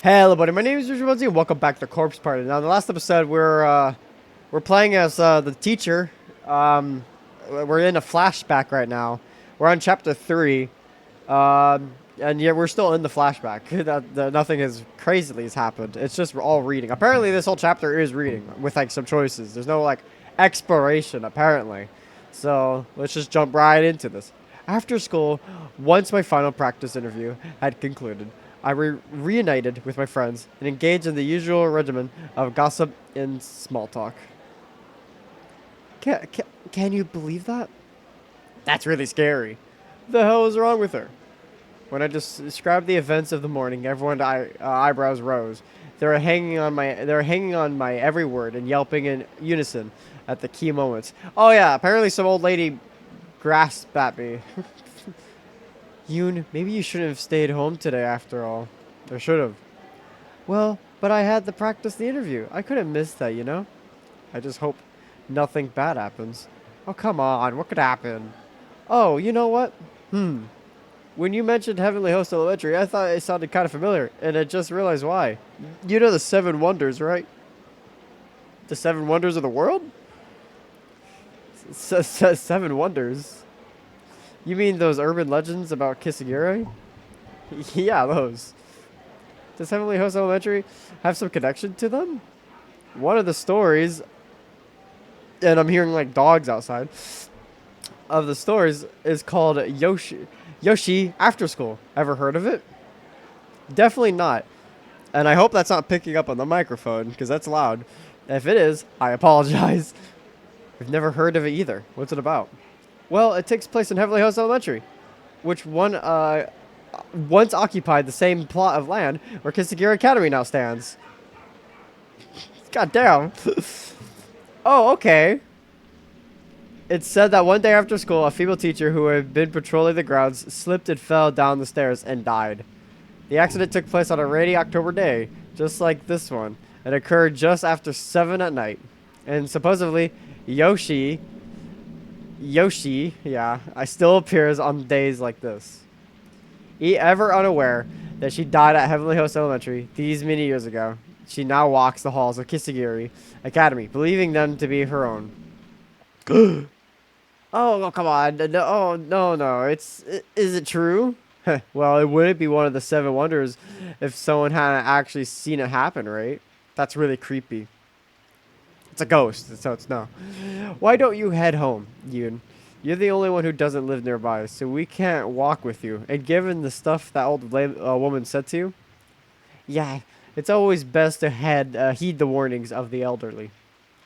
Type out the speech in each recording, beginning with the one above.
Hello, buddy. My name is MrBonesy, and welcome back to Corpse Party. Now, in the last episode, we're playing as the teacher. We're in a flashback right now. We're on chapter 3, and yeah, we're still in the flashback. Nothing has crazily has happened. It's just all reading. Apparently, this whole chapter is reading with like some choices. There's no like exploration apparently. So let's just jump right into this. After school, once my final practice interview had concluded, I reunited with my friends and engaged in the usual regimen of gossip and small talk. Can you believe that? That's really scary. The hell is wrong with her? When I just described the events of the morning, everyone's eyebrows rose. They were hanging on my every word and yelping in unison at the key moments. Oh yeah, apparently some old lady grasped at me. Yoon, maybe you shouldn't have stayed home today after all. Or should have. Well, but I had to practice the interview. I couldn't miss that, you know? I just hope nothing bad happens. Oh, come on. What could happen? Oh, you know what? When you mentioned Heavenly Host Elementary, I thought it sounded kind of familiar, and I just realized why. You know the Seven Wonders, right? The Seven Wonders of the world? Seven Wonders? You mean those urban legends about Kisagiri? Yeah, those. Does Heavenly Host Elementary have some connection to them? One of the stories, and I'm hearing like dogs outside, of the stories is called Yoshi After School. Ever heard of it? Definitely not. And I hope that's not picking up on the microphone, because that's loud. If it is, I apologize. I've never heard of it either. What's it about? Well, it takes place in Heavenly Host Elementary, which once occupied the same plot of land where Kisagiri Academy now stands. God damn. Oh, okay. It's said that one day after school, a female teacher who had been patrolling the grounds slipped and fell down the stairs and died. The accident took place on a rainy October day, just like this one, and occurred just after 7 at night. And supposedly, Yoshi, yeah, I still appears on days like this. Ever unaware that she died at Heavenly Host Elementary these many years ago, she now walks the halls of Kisagiri Academy, believing them to be her own. Oh, come on. No, oh, no. Is it true? Well, it wouldn't be one of the Seven Wonders if someone hadn't actually seen it happen, right? That's really creepy. It's a ghost, so it's no. Why don't you head home, Yoon? You're the only one who doesn't live nearby, so we can't walk with you. And given the stuff that old woman said to you, yeah, it's always best to heed the warnings of the elderly.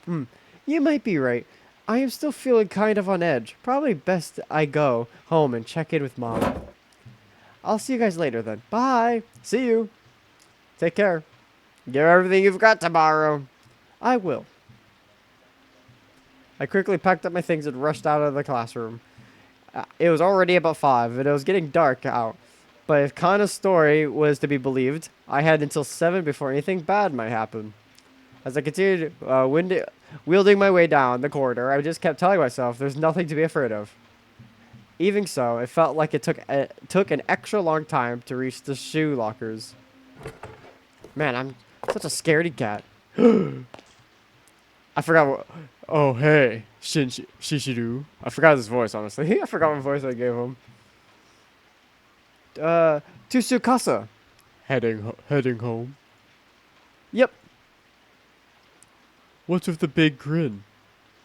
You might be right. I am still feeling kind of on edge. Probably best I go home and check in with Mom. I'll see you guys later then. Bye. See you. Take care. Give everything you've got tomorrow. I will. I quickly packed up my things and rushed out of the classroom. It was already about 5, and it was getting dark out. But if Kana's story was to be believed, I had until 7 before anything bad might happen. As I continued wielding my way down the corridor, I just kept telling myself there's nothing to be afraid of. Even so, it felt like it took an extra long time to reach the shoe lockers. Man, I'm such a scaredy cat. I forgot what... Oh, hey, Shishiru. I forgot his voice, honestly. I forgot what voice I gave him. To Tsukasa. Heading home. Yep. What's with the big grin?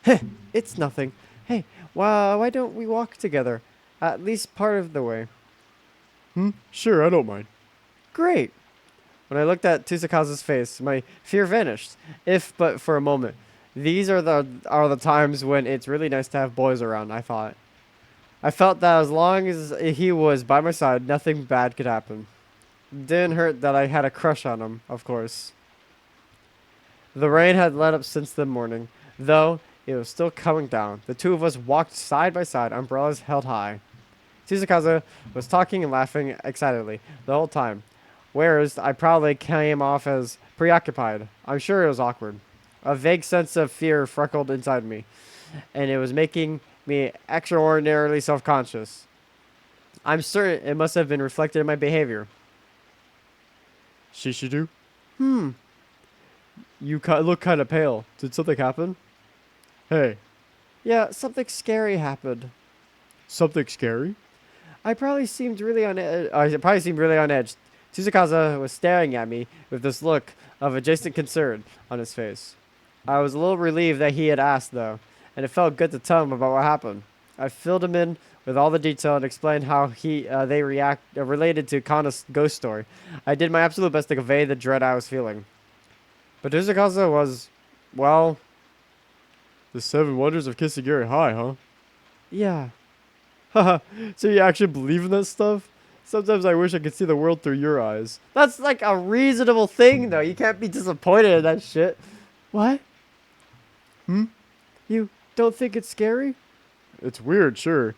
Heh, it's nothing. Hey, why don't we walk together? At least part of the way. Sure, I don't mind. Great. When I looked at Tsukaka's face, my fear vanished, if but for a moment. These are the times when it's really nice to have boys around, I thought. I felt that as long as he was by my side, nothing bad could happen. Didn't hurt that I had a crush on him, of course. The rain had let up since the morning, though it was still coming down. The two of us walked side by side, umbrellas held high. Tsukasa was talking and laughing excitedly the whole time, whereas I probably came off as preoccupied. I'm sure it was awkward. A vague sense of fear freckled inside me, and it was making me extraordinarily self-conscious. I'm certain it must have been reflected in my behavior. Shishidu? Hmm. You look kind of pale. Did something happen? Hey. Yeah, something scary happened. Something scary? I probably seemed really on edge. I probably seemed really on edge. Tsuzukaza was staring at me with this look of adjacent concern on his face. I was a little relieved that he had asked, though, and it felt good to tell him about what happened. I filled him in with all the detail and explained how they related to Kana's ghost story. I did my absolute best to convey the dread I was feeling. But Tsuzukaza was, well, the seven wonders of Kisagiri High, huh? Yeah. Haha, so you actually believe in that stuff? Sometimes I wish I could see the world through your eyes. That's like a reasonable thing, though. You can't be disappointed in that shit. What? Hmm? You don't think it's scary? It's weird, sure.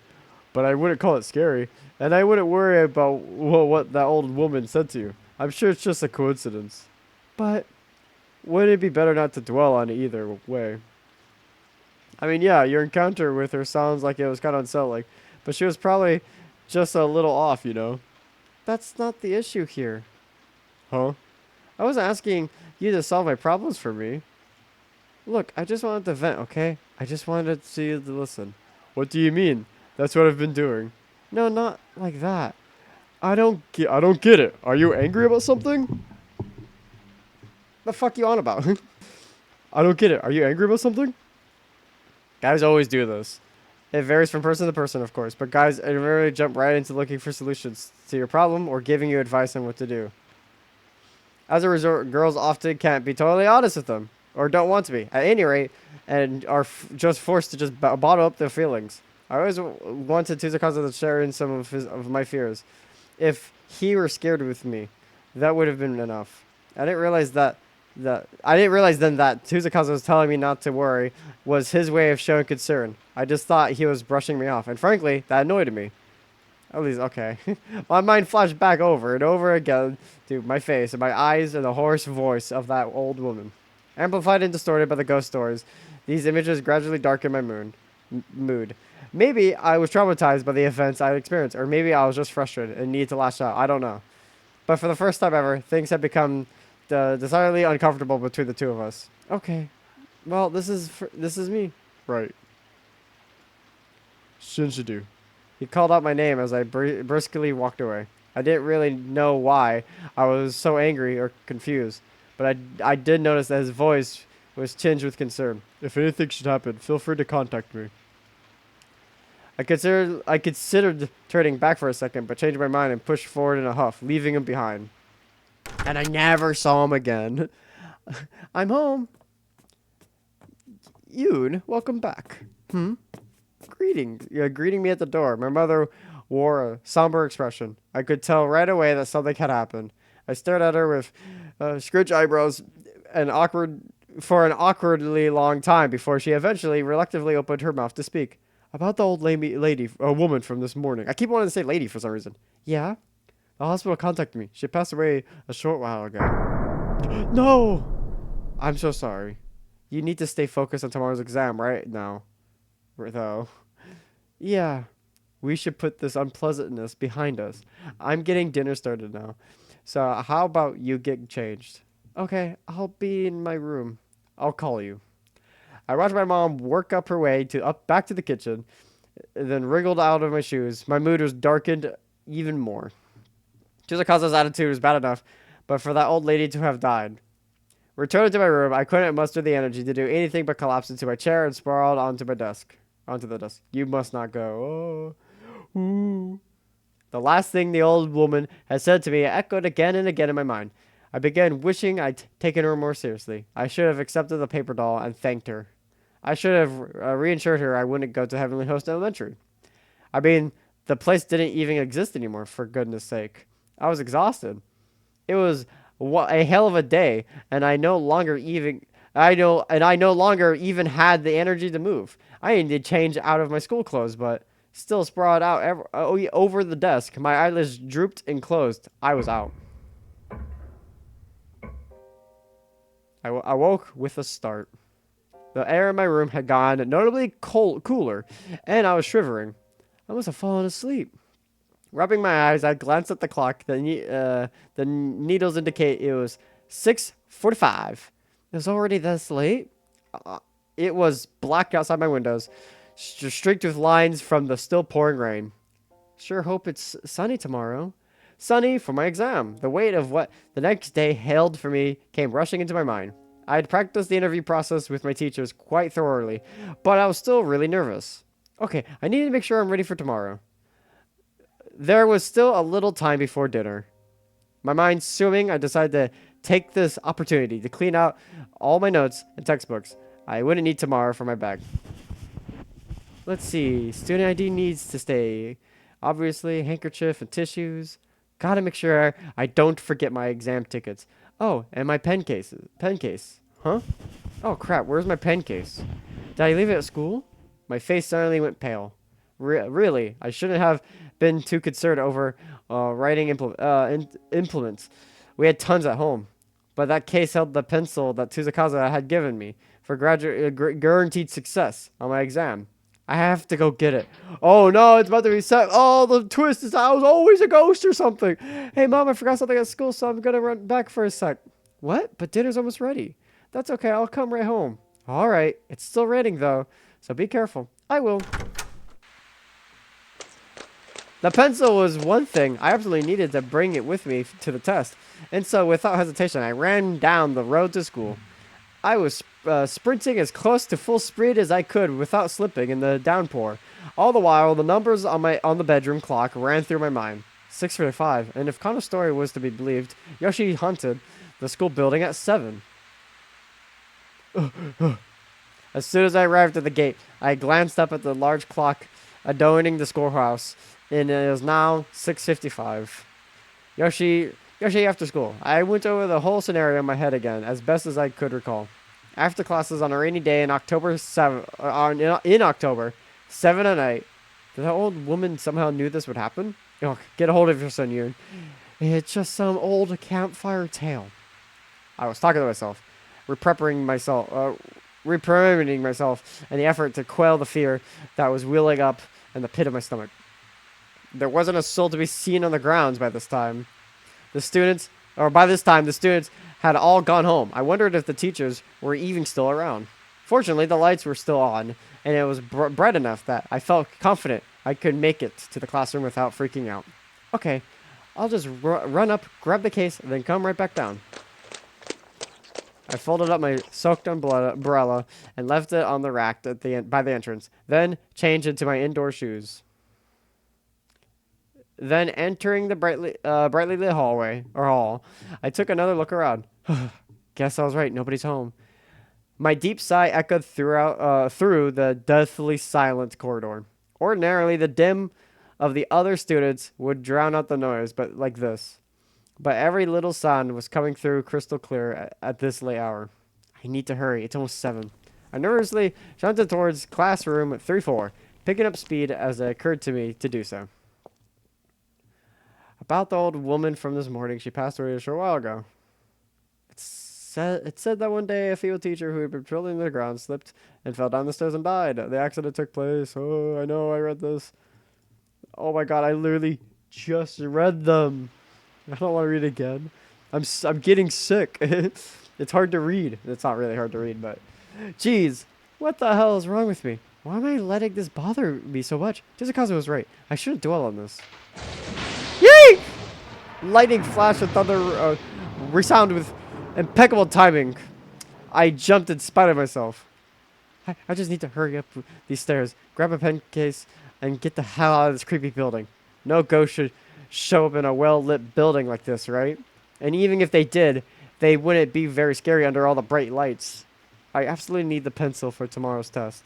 But I wouldn't call it scary. And I wouldn't worry about what that old woman said to you. I'm sure it's just a coincidence. But wouldn't it be better not to dwell on it either way? I mean, yeah, your encounter with her sounds like it was kind of unsettling. But she was probably just a little off, you know? That's not the issue here. Huh? I wasn't asking you to solve my problems for me. Look, I just wanted to vent, okay? I just wanted you to listen. What do you mean? That's what I've been doing. No, not like that. I don't get it. Are you angry about something? The fuck you on about? I don't get it. Are you angry about something? Guys always do this. It varies from person to person, of course, but guys rarely jump right into looking for solutions to your problem or giving you advice on what to do. As a result, girls often can't be totally honest with them, or don't want to be, at any rate, and are just forced to just bottle up their feelings. I always wanted Tsuzukaza to share in some of my fears. If he were scared with me, that would have been enough. I didn't realize then that Tsuzukaza was telling me not to worry was his way of showing concern. I just thought he was brushing me off, and frankly, that annoyed me. At least, okay. My mind flashed back over and over again to my face and my eyes and the hoarse voice of that old woman. Amplified and distorted by the ghost stories, these images gradually darkened my mood. Maybe I was traumatized by the events I experienced, or maybe I was just frustrated and needed to lash out. I don't know. But for the first time ever, things had become decidedly uncomfortable between the two of us. Okay. Well, this is me. Right. Shinshidu. He called out my name as I briskly walked away. I didn't really know why I was so angry or confused, but I did notice that his voice was tinged with concern. If anything should happen, feel free to contact me. I considered turning back for a second, but changed my mind and pushed forward in a huff, leaving him behind. And I never saw him again. I'm home. Yoon, welcome back. Greeting me at the door. My mother wore a somber expression. I could tell right away that something had happened. I stared at her with scrunch eyebrows and for an awkwardly long time before she eventually reluctantly opened her mouth to speak. About the old woman from this morning. I keep wanting to say lady for some reason. Yeah? The hospital contacted me. She passed away a short while ago. No! I'm so sorry. You need to stay focused on tomorrow's exam right now. Though. Yeah. We should put this unpleasantness behind us. I'm getting dinner started now. So how about you get changed? Okay, I'll be in my room. I'll call you. I watched my mom work up her way back to the kitchen, then wriggled out of my shoes. My mood was darkened even more. Tsuzukaza's attitude was bad enough, but for that old lady to have died. Returning to my room, I couldn't muster the energy to do anything but collapse into my chair and sprawled onto the desk. You must not go. Oh. Ooh. The last thing the old woman had said to me echoed again and again in my mind. I began wishing I'd taken her more seriously. I should have accepted the paper doll and thanked her. I should have reassured her I wouldn't go to Heavenly Host Elementary. I mean, the place didn't even exist anymore, for goodness sake. I was exhausted. It was a hell of a day, and I no longer even had the energy to move. I needed to change out of my school clothes, but still sprawled out over the desk. My eyelids drooped and closed. I was out. I woke with a start. The air in my room had gone notably cooler, and I was shivering. I must have fallen asleep. Rubbing my eyes, I glanced at the clock. The needles indicate it was 6:45. It was already this late? Uh, it was black outside my windows, streaked with lines from the still pouring rain. Sure hope it's sunny tomorrow. Sunny for my exam. The weight of what the next day held for me came rushing into my mind. I had practiced the interview process with my teachers quite thoroughly, but I was still really nervous. Okay, I needed to make sure I'm ready for tomorrow. There was still a little time before dinner. My mind swimming, I decided to take this opportunity to clean out all my notes and textbooks I wouldn't need tomorrow for my bag. Let's see. Student ID needs to stay. Obviously, handkerchief and tissues. Gotta make sure I don't forget my exam tickets. Oh, and my pen cases. Pen case. Huh? Oh, crap. Where's my pen case? Did I leave it at school? My face suddenly went pale. Really, I shouldn't have been too concerned over writing implements. We had tons at home. But that case held the pencil that Tuzakaza had given me for guaranteed success on my exam. I have to go get it. Oh no, it's about to be set. Oh, the twist is I was always a ghost or something. Hey mom, I forgot something at school, so I'm gonna run back for a sec. What? But dinner's almost ready. That's okay, I'll come right home. Alright, it's still raining though, so be careful. I will. The pencil was one thing I absolutely needed to bring it with me to the test, and so without hesitation, I ran down the road to school. I was sprinting as close to full speed as I could without slipping in the downpour. All the while, the numbers on the bedroom clock ran through my mind. 6:45, and if Kano's story was to be believed, Yoshi haunted the school building at 7. As soon as I arrived at the gate, I glanced up at the large clock adorning the schoolhouse, and it was now 6:55. Yoshi after school. I went over the whole scenario in my head again, as best as I could recall. After classes on a rainy day in October 7, in October, 7 at night. Did that old woman somehow knew this would happen? Oh, get a hold of your son, Yun. It's just some old campfire tale. I was talking to myself, reprimanding myself in the effort to quell the fear that was wheeling up in the pit of my stomach. There wasn't a soul to be seen on the grounds by this time. By this time, the students had all gone home. I wondered if the teachers were even still around. Fortunately, the lights were still on, and it was bright enough that I felt confident I could make it to the classroom without freaking out. Okay, I'll just run up, grab the case, and then come right back down. I folded up my soaked umbrella and left it on the rack by the entrance, then changed into my indoor shoes. Then entering the brightly lit hall, I took another look around. Guess I was right. Nobody's home. My deep sigh echoed through the deathly silent corridor. Ordinarily, the din of the other students would drown out the noise, but every little sound was coming through crystal clear at this late hour. I need to hurry. It's almost 7. I nervously shunted towards classroom 3-4, picking up speed as it occurred to me to do so. About the old woman from this morning, she passed away a short while ago. It said that one day a female teacher who had been patrolling the ground slipped and fell down the stairs and died. The accident took place. Oh, I know, I read this. Oh my god, I literally just read them. I don't want to read it again. I'm getting sick. It's hard to read. It's not really hard to read, but... Jeez, what the hell is wrong with me? Why am I letting this bother me so much? Tizakazu was right. I shouldn't dwell on this. Yay! Lightning flash and thunder resound with impeccable timing. I jumped in spite of myself. I just need to hurry up these stairs, grab a pen case, and get the hell out of this creepy building. No ghost should show up in a well-lit building like this, right? And even if they did, they wouldn't be very scary under all the bright lights. I absolutely need the pencil for tomorrow's test.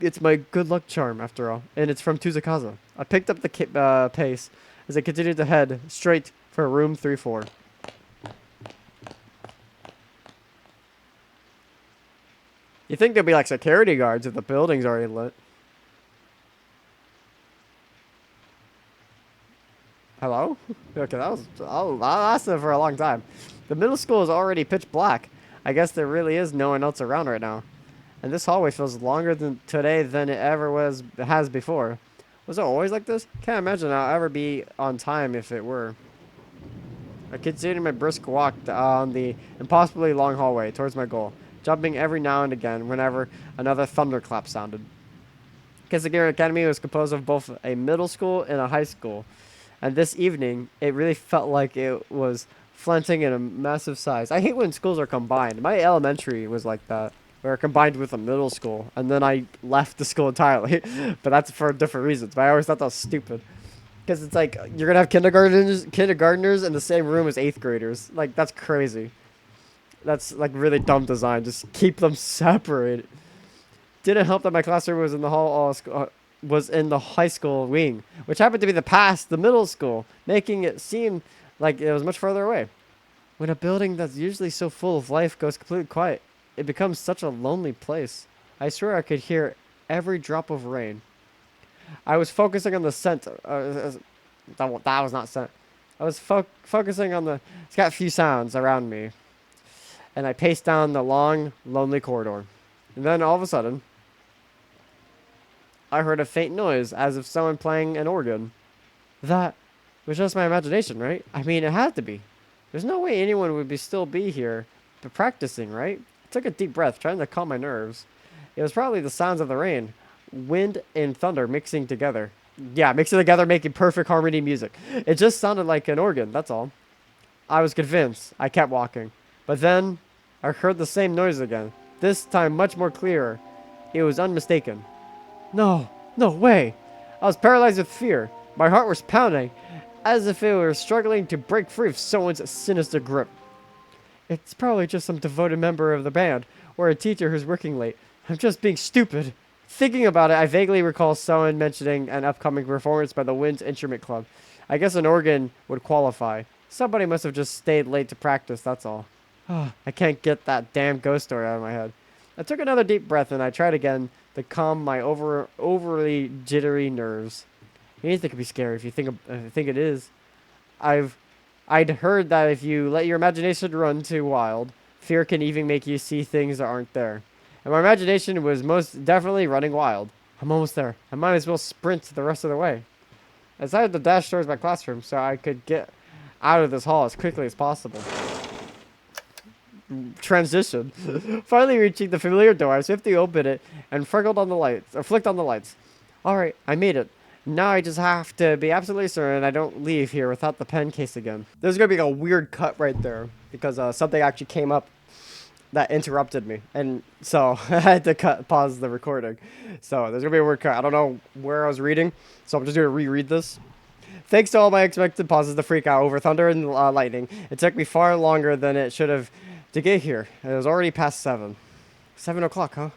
It's my good luck charm, after all, and it's from Tuzakaza. I picked up the pace as I continued to head straight for room 3-4. You think there'd be like security guards if the building's already lit? Hello? Okay, that lasted for a long time. The middle school is already pitch black. I guess there really is no one else around right now. And this hallway feels longer today than it ever has before. Was it always like this? Can't imagine I'll ever be on time if it were. I continued my brisk walk on the impossibly long hallway towards my goal, jumping every now and again whenever another thunderclap sounded. Kisagiri Academy was composed of both a middle school and a high school, and this evening it really felt like it was flinting in a massive size. I hate when schools are combined. My elementary was like that. We were combined with a middle school, and then I left the school entirely. But that's for different reasons. But I always thought that was stupid. Because it's like, you're going to have kindergartners in the same room as 8th graders. Like, that's crazy. That's, like, really dumb design. Just keep them separated. Didn't help that my classroom was in the high school wing, which happened to be the middle school, making it seem like it was much further away. When a building that's usually so full of life goes completely quiet, it becomes such a lonely place. I swear I could hear every drop of rain. I was focusing on the scent. That was not scent. I was focusing on the few sounds around me. And I paced down the long, lonely corridor. And then all of a sudden, I heard a faint noise as if someone playing an organ. That was just my imagination, right? I mean, it had to be. There's no way anyone would still be here but practicing, right? I took a deep breath, trying to calm my nerves. It was probably the sounds of the rain, wind, and thunder mixing together. Yeah, mixing together, making perfect harmony music. It just sounded like an organ, that's all. I was convinced. I kept walking. But then, I heard the same noise again. This time much more clearer. It was unmistaken. No way. I was paralyzed with fear. My heart was pounding, as if it were struggling to break free of someone's sinister grip. It's probably just some devoted member of the band, or a teacher who's working late. I'm just being stupid. Thinking about it, I vaguely recall someone mentioning an upcoming performance by the Wind Instrument Club. I guess an organ would qualify. Somebody must have just stayed late to practice, that's all. I can't get that damn ghost story out of my head. I took another deep breath and I tried again to calm my overly jittery nerves. Anything could be scary if you think it is. I'd heard that if you let your imagination run too wild, fear can even make you see things that aren't there. And my imagination was most definitely running wild. I'm almost there. I might as well sprint the rest of the way. I decided to dash towards my classroom so I could get out of this hall as quickly as possible. Transition. Finally reaching the familiar door, I swiftly opened it and flicked on the lights. Alright, I made it. Now I just have to be absolutely certain I don't leave here without the pen case again. There's going to be a weird cut right there because something actually came up that interrupted me. And so I had to pause the recording. So there's going to be a weird cut. I don't know where I was reading, so I'm just going to reread this. Thanks to all my expected pauses to freak out over thunder and lightning, it took me far longer than it should have to get here. It was already past 7. 7 o'clock, huh?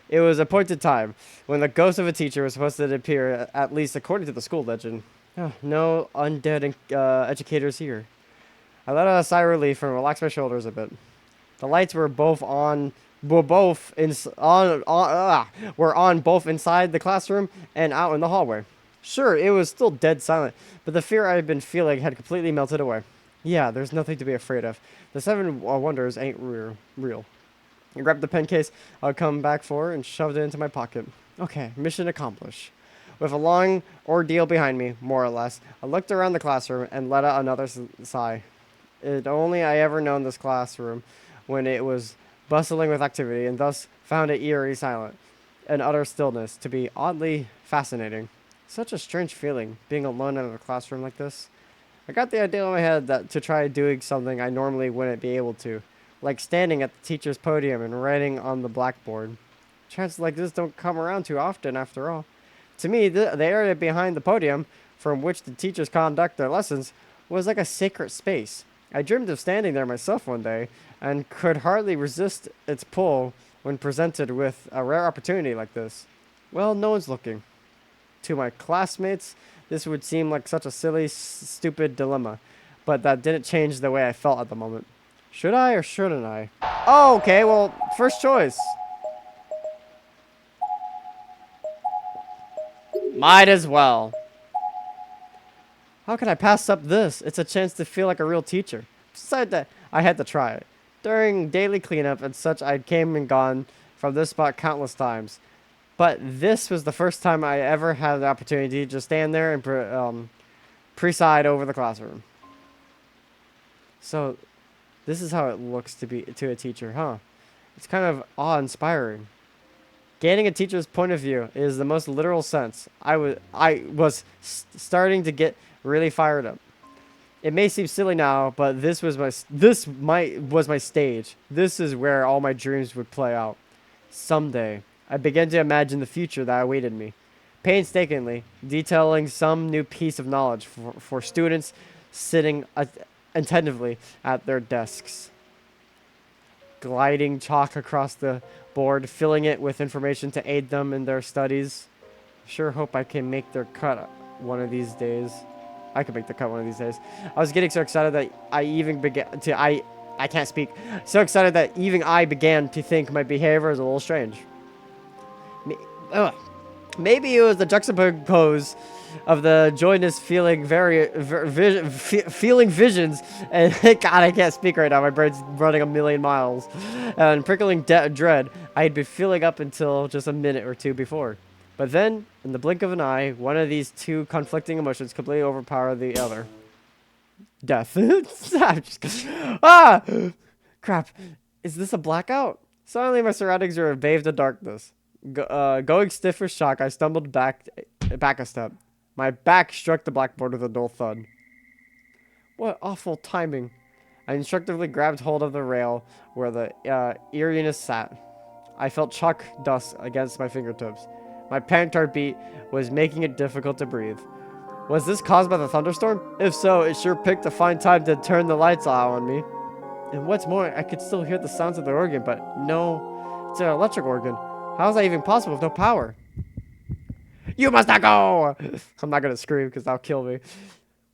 It was appointed time when the ghost of a teacher was supposed to appear, at least according to the school legend. Oh, no undead educators here. I let out a sigh of relief and relaxed my shoulders a bit. The lights were on both inside the classroom and out in the hallway. Sure, it was still dead silent, but the fear I had been feeling had completely melted away. Yeah, there's nothing to be afraid of. The 7 wonders ain't real. I grabbed the pen case I'd come back for and shoved it into my pocket. Okay, mission accomplished. With a long ordeal behind me, more or less, I looked around the classroom and let out another sigh. It only I ever known this classroom when it was bustling with activity, and thus found it eerie silent and utter stillness to be oddly fascinating. Such a strange feeling, being alone in a classroom like this. I got the idea in my head that to try doing something I normally wouldn't be able to, like standing at the teacher's podium and writing on the blackboard. Chances like this don't come around too often, after all. To me, the area behind the podium, from which the teachers conduct their lessons, was like a sacred space. I dreamed of standing there myself one day, and could hardly resist its pull when presented with a rare opportunity like this. Well, no one's looking. To my classmates, this would seem like such a silly, stupid dilemma, but that didn't change the way I felt at the moment. Should I or shouldn't I? Oh, okay, well, first choice. Might as well. How can I pass up this? It's a chance to feel like a real teacher. Besides that, I had to try it. During daily cleanup and such, I came and gone from this spot countless times. But this was the first time I ever had the opportunity to just stand there and preside over the classroom. So this is how it looks to be to a teacher, huh? It's kind of awe-inspiring. Gaining a teacher's point of view is the most literal sense. I was starting to get really fired up. It may seem silly now, but was my stage. This is where all my dreams would play out. Someday, I began to imagine the future that awaited me, painstakingly detailing some new piece of knowledge for students sitting attentively at their desks, gliding chalk across the board, filling it with information to aid them in their studies. Sure hope I can make their cut one of these days. I could make the cut one of these days. I was getting so excited that I can't speak. So excited that even I began to think my behavior was a little strange. Ugh. Maybe it was the juxtapose of the joyness feeling feeling visions, and God, I can't speak right now. My brain's running a million miles, and prickling dread I had been feeling up until just a minute or two before. But then, in the blink of an eye, one of these two conflicting emotions completely overpowered the other. Death. Ah! Crap. Is this a blackout? Suddenly, my surroundings are bathed in darkness. Going stiff with shock, I stumbled back a step. My back struck the blackboard with a dull thud. What awful timing. I instinctively grabbed hold of the rail where the eeriness sat. I felt chalk dust against my fingertips. My panicked heartbeat was making it difficult to breathe. Was this caused by the thunderstorm? If so, it sure picked a fine time to turn the lights out on me. And what's more, I could still hear the sounds of the organ, but no, it's an electric organ. How is that even possible with no power? You must not go! I'm not gonna scream because that'll kill me.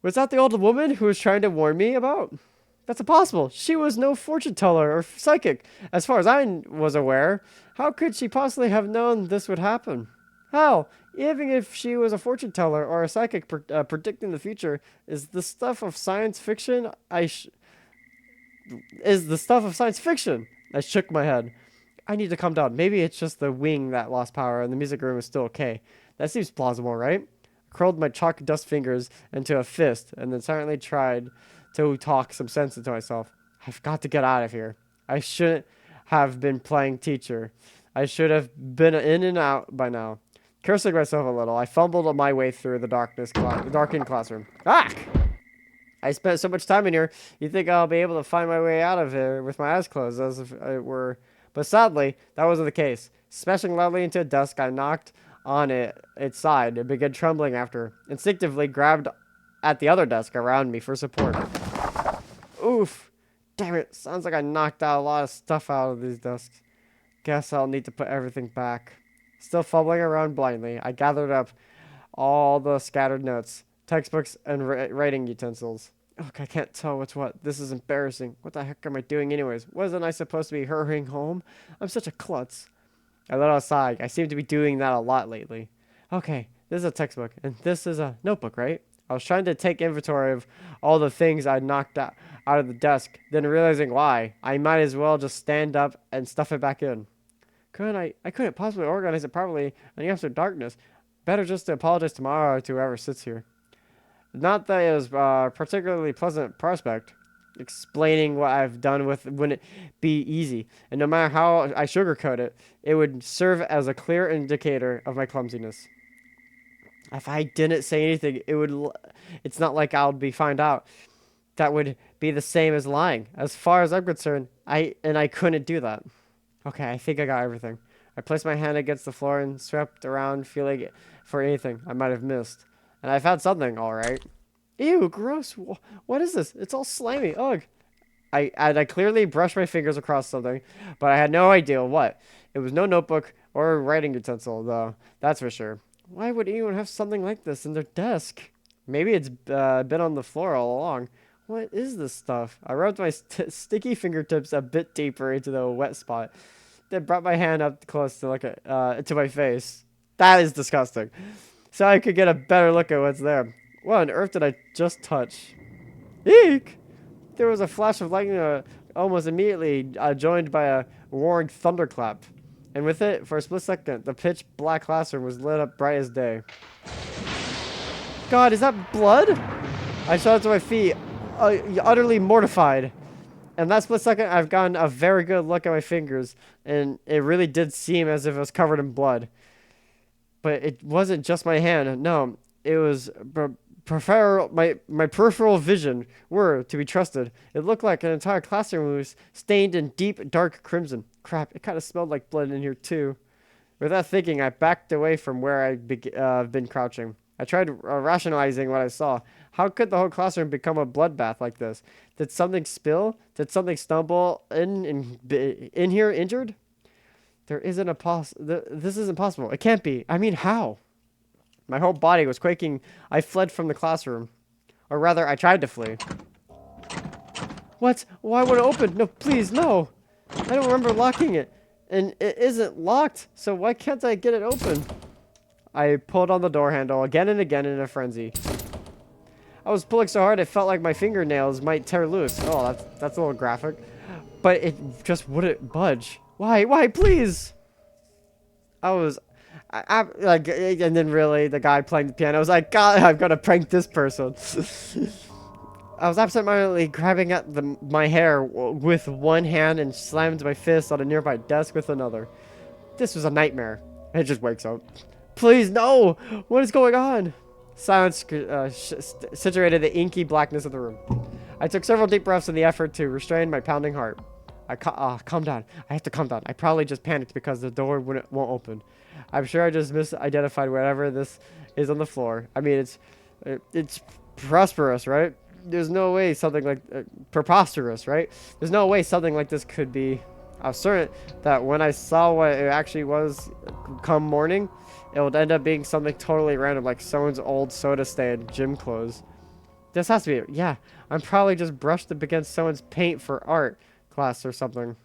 Was that the old woman who was trying to warn me about? That's impossible. She was no fortune teller or psychic, as far as I was aware. How could she possibly have known this would happen? Hell, even if she was a fortune teller or a psychic predicting the future, is the stuff of science fiction. I shook my head. I need to calm down. Maybe it's just the wing that lost power and the music room is still okay. That seems plausible, right? I curled my chalk dust fingers into a fist and then silently tried to talk some sense into myself. I've got to get out of here. I shouldn't have been playing teacher. I should have been in and out by now. Cursing myself a little, I fumbled my way through the darkened classroom. Ah! I spent so much time in here, you'd think I'll be able to find my way out of here with my eyes closed, as if it were. But sadly, that wasn't the case. Smashing loudly into a desk, I knocked on its side and began trembling after. Instinctively grabbed at the other desk around me for support. Oof. Damn it. Sounds like I knocked out a lot of stuff out of these desks. Guess I'll need to put everything back. Still fumbling around blindly, I gathered up all the scattered notes, textbooks, and writing utensils. Look, I can't tell what's what. This is embarrassing. What the heck am I doing anyways? Wasn't I supposed to be hurrying home? I'm such a klutz. I let out a sigh. I seem to be doing that a lot lately. Okay, this is a textbook, and this is a notebook, right? I was trying to take inventory of all the things I knocked out of the desk, then realizing why, I might as well just stand up and stuff it back in. I couldn't possibly organize it properly after darkness. Better just to apologize tomorrow to whoever sits here. Not that it was a particularly pleasant prospect. Explaining what I've done wouldn't be easy, and no matter how I sugarcoat it, it would serve as a clear indicator of my clumsiness. If I didn't say anything, it's not like I'll be found out. That would be the same as lying. As far as I'm concerned, I couldn't do that. Okay, I think I got everything. I placed my hand against the floor and swept around, feeling for anything I might have missed. And I found something, all right. Ew, gross. What is this? It's all slimy. Ugh. I clearly brushed my fingers across something, but I had no idea what. It was no notebook or writing utensil, though. That's for sure. Why would anyone have something like this in their desk? Maybe it's been on the floor all along. What is this stuff? I rubbed my sticky fingertips a bit deeper into the wet spot, then brought my hand up close to look at to my face. That is disgusting. So I could get a better look at what's there. What on earth did I just touch? Eek! There was a flash of lightning almost immediately joined by a roaring thunderclap. And with it, for a split second, the pitch black classroom was lit up bright as day. God, is that blood? I shot to my feet, utterly mortified. And that split second, I've gotten a very good look at my fingers, and it really did seem as if it was covered in blood. But it wasn't just my hand. No, it was my peripheral vision were to be trusted. It looked like an entire classroom was stained in deep, dark crimson. Crap, it kind of smelled like blood in here too. Without thinking, I backed away from where I'd been crouching. I tried rationalizing what I saw. How could the whole classroom become a bloodbath like this? Did something spill? Did something stumble in here injured? This isn't possible. It can't be. I mean, how? My whole body was quaking. I fled from the classroom. Or rather, I tried to flee. What? Why would it open? No, please, no. I don't remember locking it. And it isn't locked, so why can't I get it open? I pulled on the door handle again and again in a frenzy. I was pulling so hard it felt like my fingernails might tear loose. Oh, that's a little graphic. But it just wouldn't budge. Why? Why, please? I like, and then really, the guy playing the piano was like, God, I'm gonna prank this person. I was absentmindedly grabbing at my hair with one hand and slammed my fist on a nearby desk with another. This was a nightmare. It just wakes up. Please, no! What is going on? Silence saturated the inky blackness of the room. I took several deep breaths in the effort to restrain my pounding heart. Calm down. I have to calm down. I probably just panicked because the door won't open. I'm sure I just misidentified whatever this is on the floor. I mean, it's prosperous, right? There's no way something like preposterous, right? There's no way something like this could be. I was certain that when I saw what it actually was come morning, it would end up being something totally random, like someone's old soda-stained gym clothes. This has to be, yeah, I'm probably just brushed up against someone's paint for art class or something.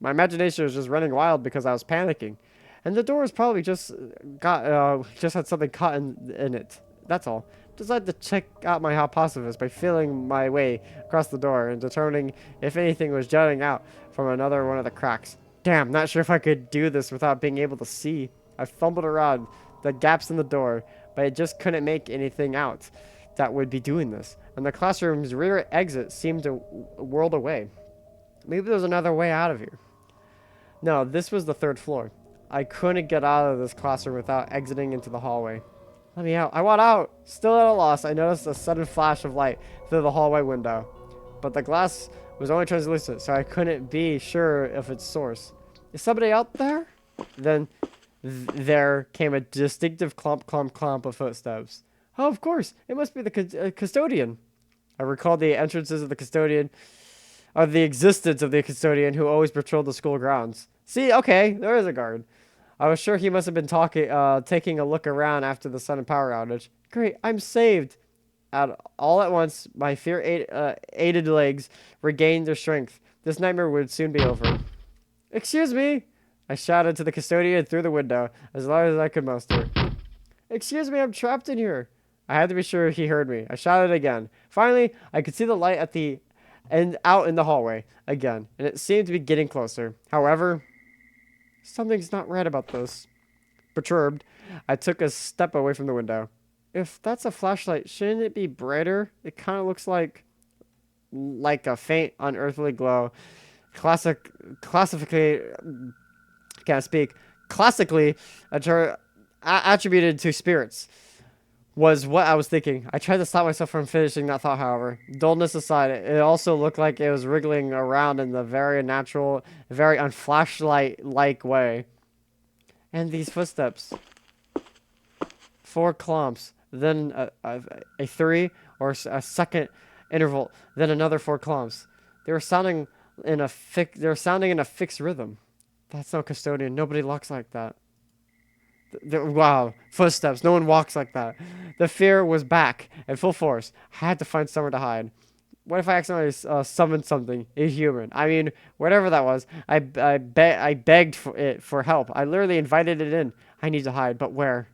My imagination was just running wild because I was panicking. And the door was probably just had something caught in it. That's all. Decided to check out my hypothesis by feeling my way across the door and determining if anything was jutting out from another one of the cracks. Damn, not sure if I could do this without being able to see. I fumbled around the gaps in the door, but I just couldn't make anything out that would be doing this. And the classroom's rear exit seemed to whirl away. Maybe there's another way out of here. No, this was the third floor. I couldn't get out of this classroom without exiting into the hallway. Let me out. I want out. Still at a loss, I noticed a sudden flash of light through the hallway window. But the glass was only translucent, so I couldn't be sure of its source. Is somebody out there? Then there came a distinctive clomp, clomp, clomp of footsteps. Oh, of course. It must be the custodian. I recalled the entrances of the custodian, or the existence of the custodian who always patrolled the school grounds. See, okay, there is a guard. I was sure he must have been taking a look around after the sudden power outage. Great, I'm saved. All at once, my fear-aided legs regained their strength. This nightmare would soon be over. Excuse me, I shouted to the custodian through the window, as loud as I could muster. Excuse me, I'm trapped in here. I had to be sure he heard me. I shouted again. Finally, I could see the light at the end out in the hallway again, and it seemed to be getting closer. However, something's not right about this. Perturbed, I took a step away from the window. If that's a flashlight, shouldn't it be brighter? It kind of looks like a faint, unearthly glow. Classically attributed to spirits. Was what I was thinking. I tried to stop myself from finishing that thought, however. Dullness aside, it also looked like it was wriggling around in the very natural, very unflashlight-like way. And these footsteps. 4 clomps, then a 3 or a second interval, then another 4 clomps. They were sounding in a fixed rhythm. That's no custodian. Nobody locks like that. Wow, footsteps. No one walks like that. The fear was back in full force. I had to find somewhere to hide. What if I accidentally summoned something inhuman? I mean, whatever that was. I begged for help. I literally invited it in. I need to hide, but where?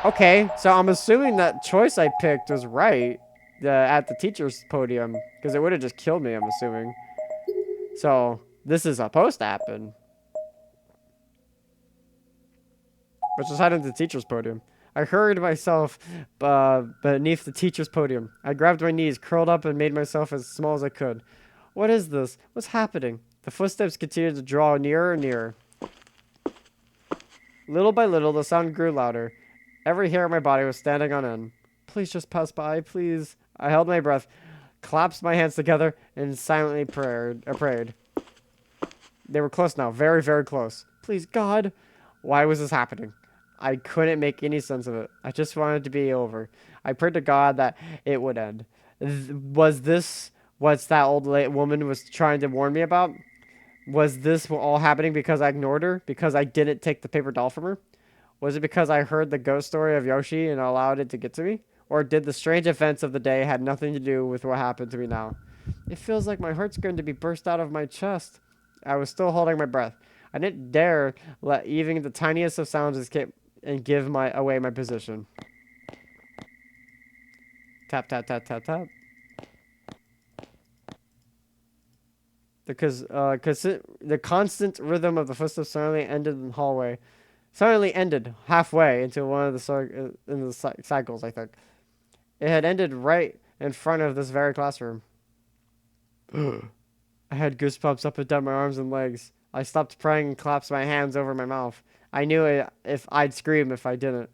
Okay, so I'm assuming that choice I picked was right at the teacher's podium, because it would have just killed me, I'm assuming. So this is supposed to happen. Which is hiding the teacher's podium. I hurried myself beneath the teacher's podium. I grabbed my knees, curled up, and made myself as small as I could. What is this? What's happening? The footsteps continued to draw nearer and nearer. Little by little, the sound grew louder. Every hair on my body was standing on end. Please just pass by, please. I held my breath, clasped my hands together, and silently prayed. They were close now, very, very close. Please, God. Why was this happening? I couldn't make any sense of it. I just wanted it to be over. I prayed to God that it would end. Was this what that old woman was trying to warn me about? Was this all happening because I ignored her? Because I didn't take the paper doll from her? Was it because I heard the ghost story of Yoshi and allowed it to get to me? Or did the strange events of the day had nothing to do with what happened to me now? It feels like my heart's going to be burst out of my chest. I was still holding my breath. I didn't dare let even the tiniest of sounds escape and give away my position. Tap, tap, tap, tap, tap. The constant rhythm of the footsteps suddenly ended in the hallway. Suddenly ended halfway into one of the cycles, I think. It had ended right in front of this very classroom. I had goosebumps up and down my arms and legs. I stopped praying and clasped my hands over my mouth. I knew if I'd scream if I didn't.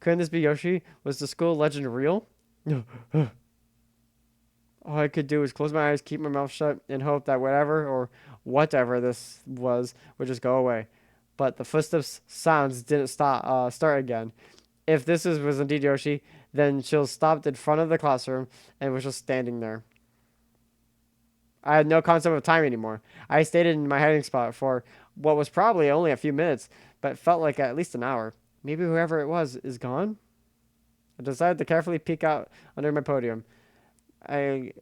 Couldn't this be Yoshi? Was the school legend real? All I could do was close my eyes, keep my mouth shut, and hope that whatever this was would just go away. But the footsteps sounds didn't start again. If was indeed Yoshi, then she stopped in front of the classroom and was just standing there. I had no concept of time anymore. I stayed in my hiding spot for what was probably only a few minutes, but felt like at least an hour. Maybe whoever it was is gone? I decided to carefully peek out under my podium. I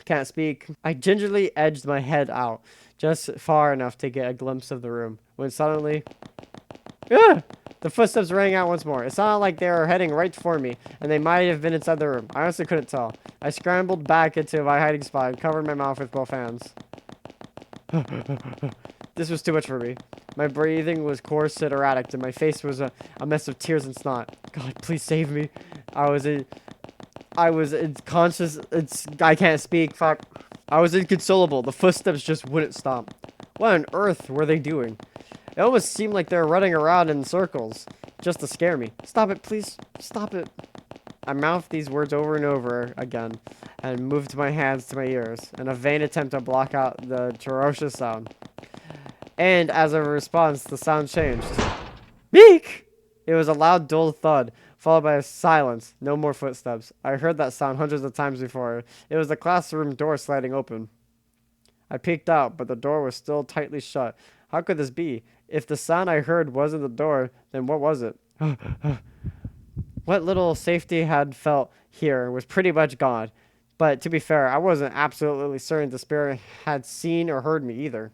can't speak. I gingerly edged my head out, just far enough to get a glimpse of the room, when suddenly... Ah! The footsteps rang out once more. It sounded like they were heading right for me, and they might have been inside the room. I honestly couldn't tell. I scrambled back into my hiding spot and covered my mouth with both hands. This was too much for me. My breathing was coarse and erratic, and my face was a mess of tears and snot. God, please save me. I was conscious. I can't speak. Fuck. I was inconsolable. The footsteps just wouldn't stop. What on earth were they doing? It almost seemed like they were running around in circles, just to scare me. Stop it, please. Stop it. I mouthed these words over and over again, and moved my hands to my ears, in a vain attempt to block out the ferocious sound. And as a response, the sound changed. Meek! It was a loud, dull thud, followed by a silence. No more footsteps. I heard that sound hundreds of times before. It was the classroom door sliding open. I peeked out, but the door was still tightly shut. How could this be? If the sound I heard wasn't the door, then what was it? What little safety I had felt here was pretty much gone. But to be fair, I wasn't absolutely certain the spirit had seen or heard me either.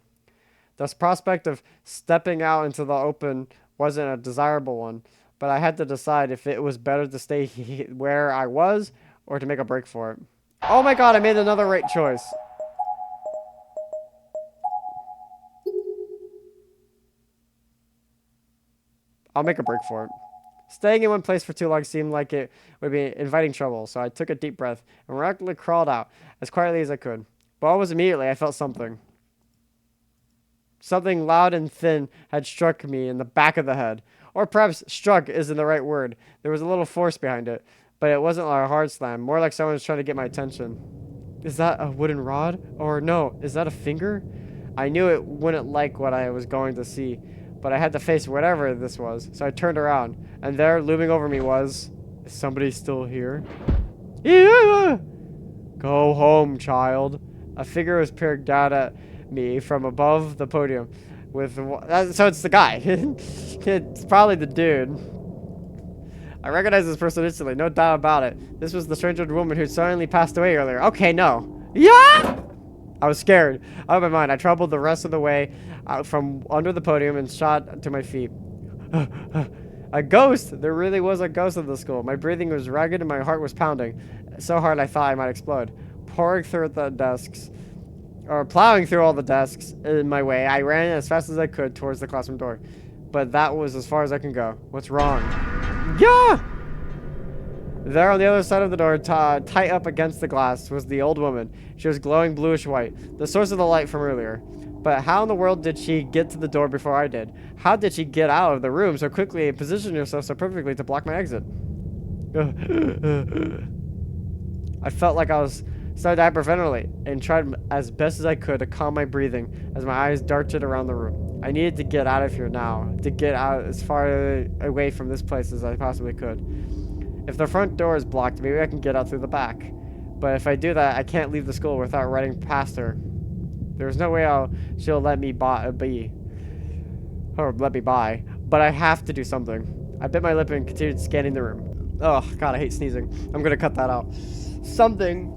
The prospect of stepping out into the open wasn't a desirable one, but I had to decide if it was better to stay where I was or to make a break for it. Oh my god, I made another right choice. I'll make a break for it. Staying in one place for too long seemed like it would be inviting trouble, so I took a deep breath and miraculously crawled out as quietly as I could. But almost immediately I felt something. Something loud and thin had struck me in the back of the head. Or perhaps struck isn't the right word. There was a little force behind it, but it wasn't like a hard slam, more like someone was trying to get my attention. Is that a wooden rod? Or no, is that a finger? I knew it wouldn't like what I was going to see, but I had to face whatever this was, so I turned around, and there, looming over me was... Is somebody still here? Yeah! Go home, child. A figure was peering down at me from above the podium. So it's the guy. It's probably the dude. I recognized this person instantly, no doubt about it. This was the strange old woman who suddenly passed away earlier. Okay, no. Yeah! I was scared. Out of my mind, I traveled the rest of the way out from under the podium and shot to my feet. A ghost! There really was a ghost in the school. My breathing was ragged and my heart was pounding. So hard I thought I might explode. pouring through the desks, or plowing through all the desks in my way. I ran as fast as I could towards the classroom door, but that was as far as I can go. What's wrong? Yeah! There on the other side of the door, tight up against the glass, was the old woman. She was glowing bluish white, the source of the light from earlier. But how in the world did she get to the door before I did? How did she get out of the room so quickly and position herself so perfectly to block my exit? I felt like I was started to hyperventilate and tried as best as I could to calm my breathing as my eyes darted around the room. I needed to get out of here now, to get out as far away from this place as I possibly could. If the front door is blocked, maybe I can get out through the back. But if I do that, I can't leave the school without running past her. There's no way she'll let me be. Or let me by. But I have to do something. I bit my lip and continued scanning the room. Oh, God, I hate sneezing. I'm going to cut that out. Something.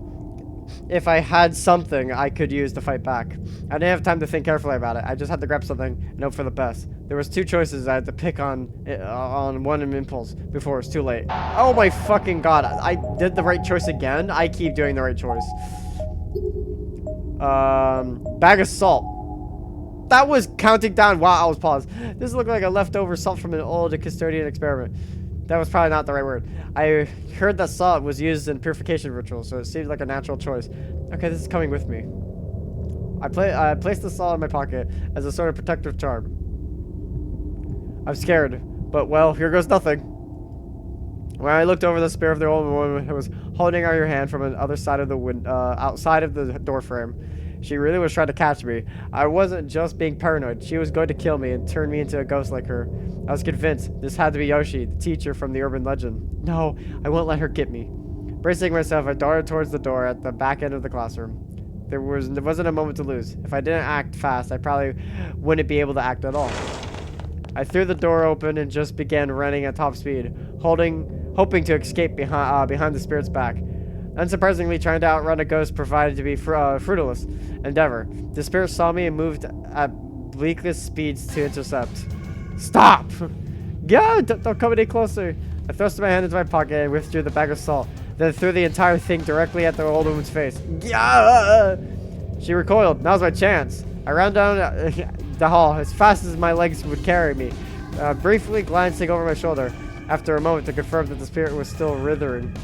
If I had something I could use to fight back. I didn't have time to think carefully about it. I just had to grab something and hope for the best. There was two choices I had to pick on one impulse before it was too late. Oh my fucking God. I did the right choice again. I keep doing the right choice. Bag of salt. That was counting down. Wow, I was paused. This looked like a leftover salt from an old custodian experiment. That was probably not the right word. I heard that salt was used in purification rituals, so it seemed like a natural choice. Okay, this is coming with me. I placed the salt in my pocket as a sort of protective charm. I'm scared, but well, here goes nothing. When I looked over, the spirit of the old woman who was holding out her hand from the other side of the outside of the door frame. She really was trying to catch me. I wasn't just being paranoid. She was going to kill me and turn me into a ghost like her. I was convinced this had to be Yoshi, the teacher from the urban legend. No, I won't let her get me. Bracing myself, I darted towards the door at the back end of the classroom. There wasn't a moment to lose. If I didn't act fast, I probably wouldn't be able to act at all. I threw the door open and just began running at top speed, hoping to escape behind the spirit's back. Unsurprisingly, trying to outrun a ghost provided to be fruitless endeavor. The spirit saw me and moved at bleakest speeds to intercept. Stop! Yeah, don't come any closer. I thrust my hand into my pocket and withdrew the bag of salt, then threw the entire thing directly at the old woman's face. Yeah! She recoiled. Now's my chance. I ran down the hall as fast as my legs would carry me, briefly glancing over my shoulder after a moment to confirm that the spirit was still writhing.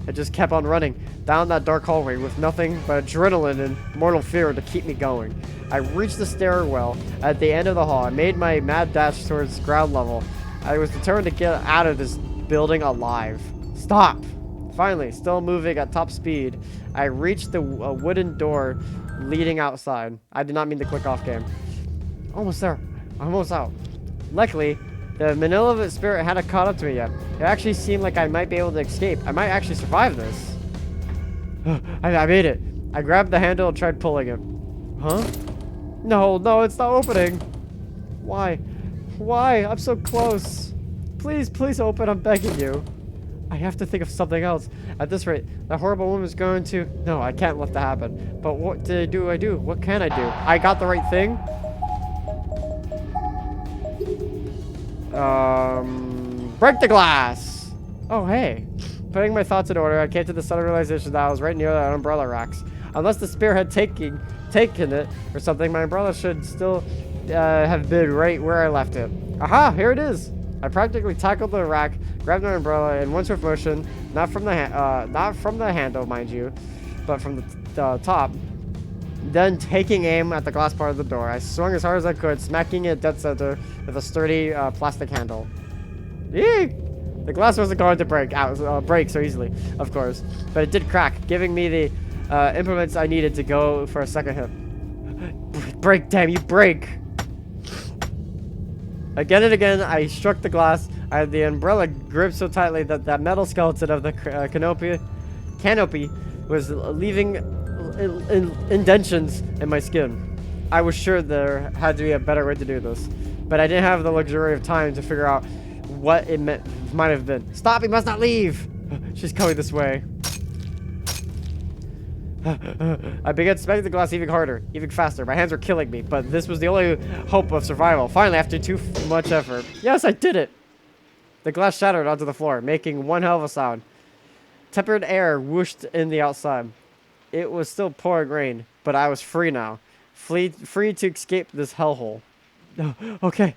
I just kept on running down that dark hallway with nothing but adrenaline and mortal fear to keep me going. I reached the stairwell at the end of the hall. I made my mad dash towards ground level. I was determined to get out of this building alive. Stop! Finally, still moving at top speed, I reached the wooden door leading outside. I did not mean to click off game. Almost there. Almost out. Luckily, the malevolent spirit hadn't caught up to me yet. It actually seemed like I might be able to escape. I might actually survive this. I made it. I grabbed the handle and tried pulling it. Huh? No, it's not opening. Why? Why? I'm so close. Please open. I'm begging you. I have to think of something else. At this rate, that horrible woman is going to... No, I can't let that happen. But what do I do? What can I do? I got the right thing? Break the glass! Oh, hey. Putting my thoughts in order, I came to the sudden realization that I was right near the umbrella racks. Unless the spirit had taken it or something, my umbrella should still have been right where I left it. Aha! Here it is! I practically tackled the rack, grabbed my umbrella in one swift motion, not from the handle, mind you, but from the top. Then, taking aim at the glass part of the door, I swung as hard as I could, smacking it dead center with a sturdy plastic handle. Eek! The glass wasn't going to break so easily, of course, but it did crack, giving me the implements I needed to go for a second hit. Break, damn you, break! Again and again, I struck the glass. I had the umbrella gripped so tightly that that metal skeleton of the canopy was leaving indentions in my skin. I was sure there had to be a better way to do this, but I didn't have the luxury of time to figure out what it might have been. Stop! You must not leave! She's coming this way. I began smacking the glass even harder, even faster. My hands were killing me, but this was the only hope of survival. Finally, after too much effort. Yes, I did it! The glass shattered onto the floor, making one hell of a sound. Tempered air whooshed in the outside. It was still pouring rain, but I was free now. Free to escape this hellhole. Okay.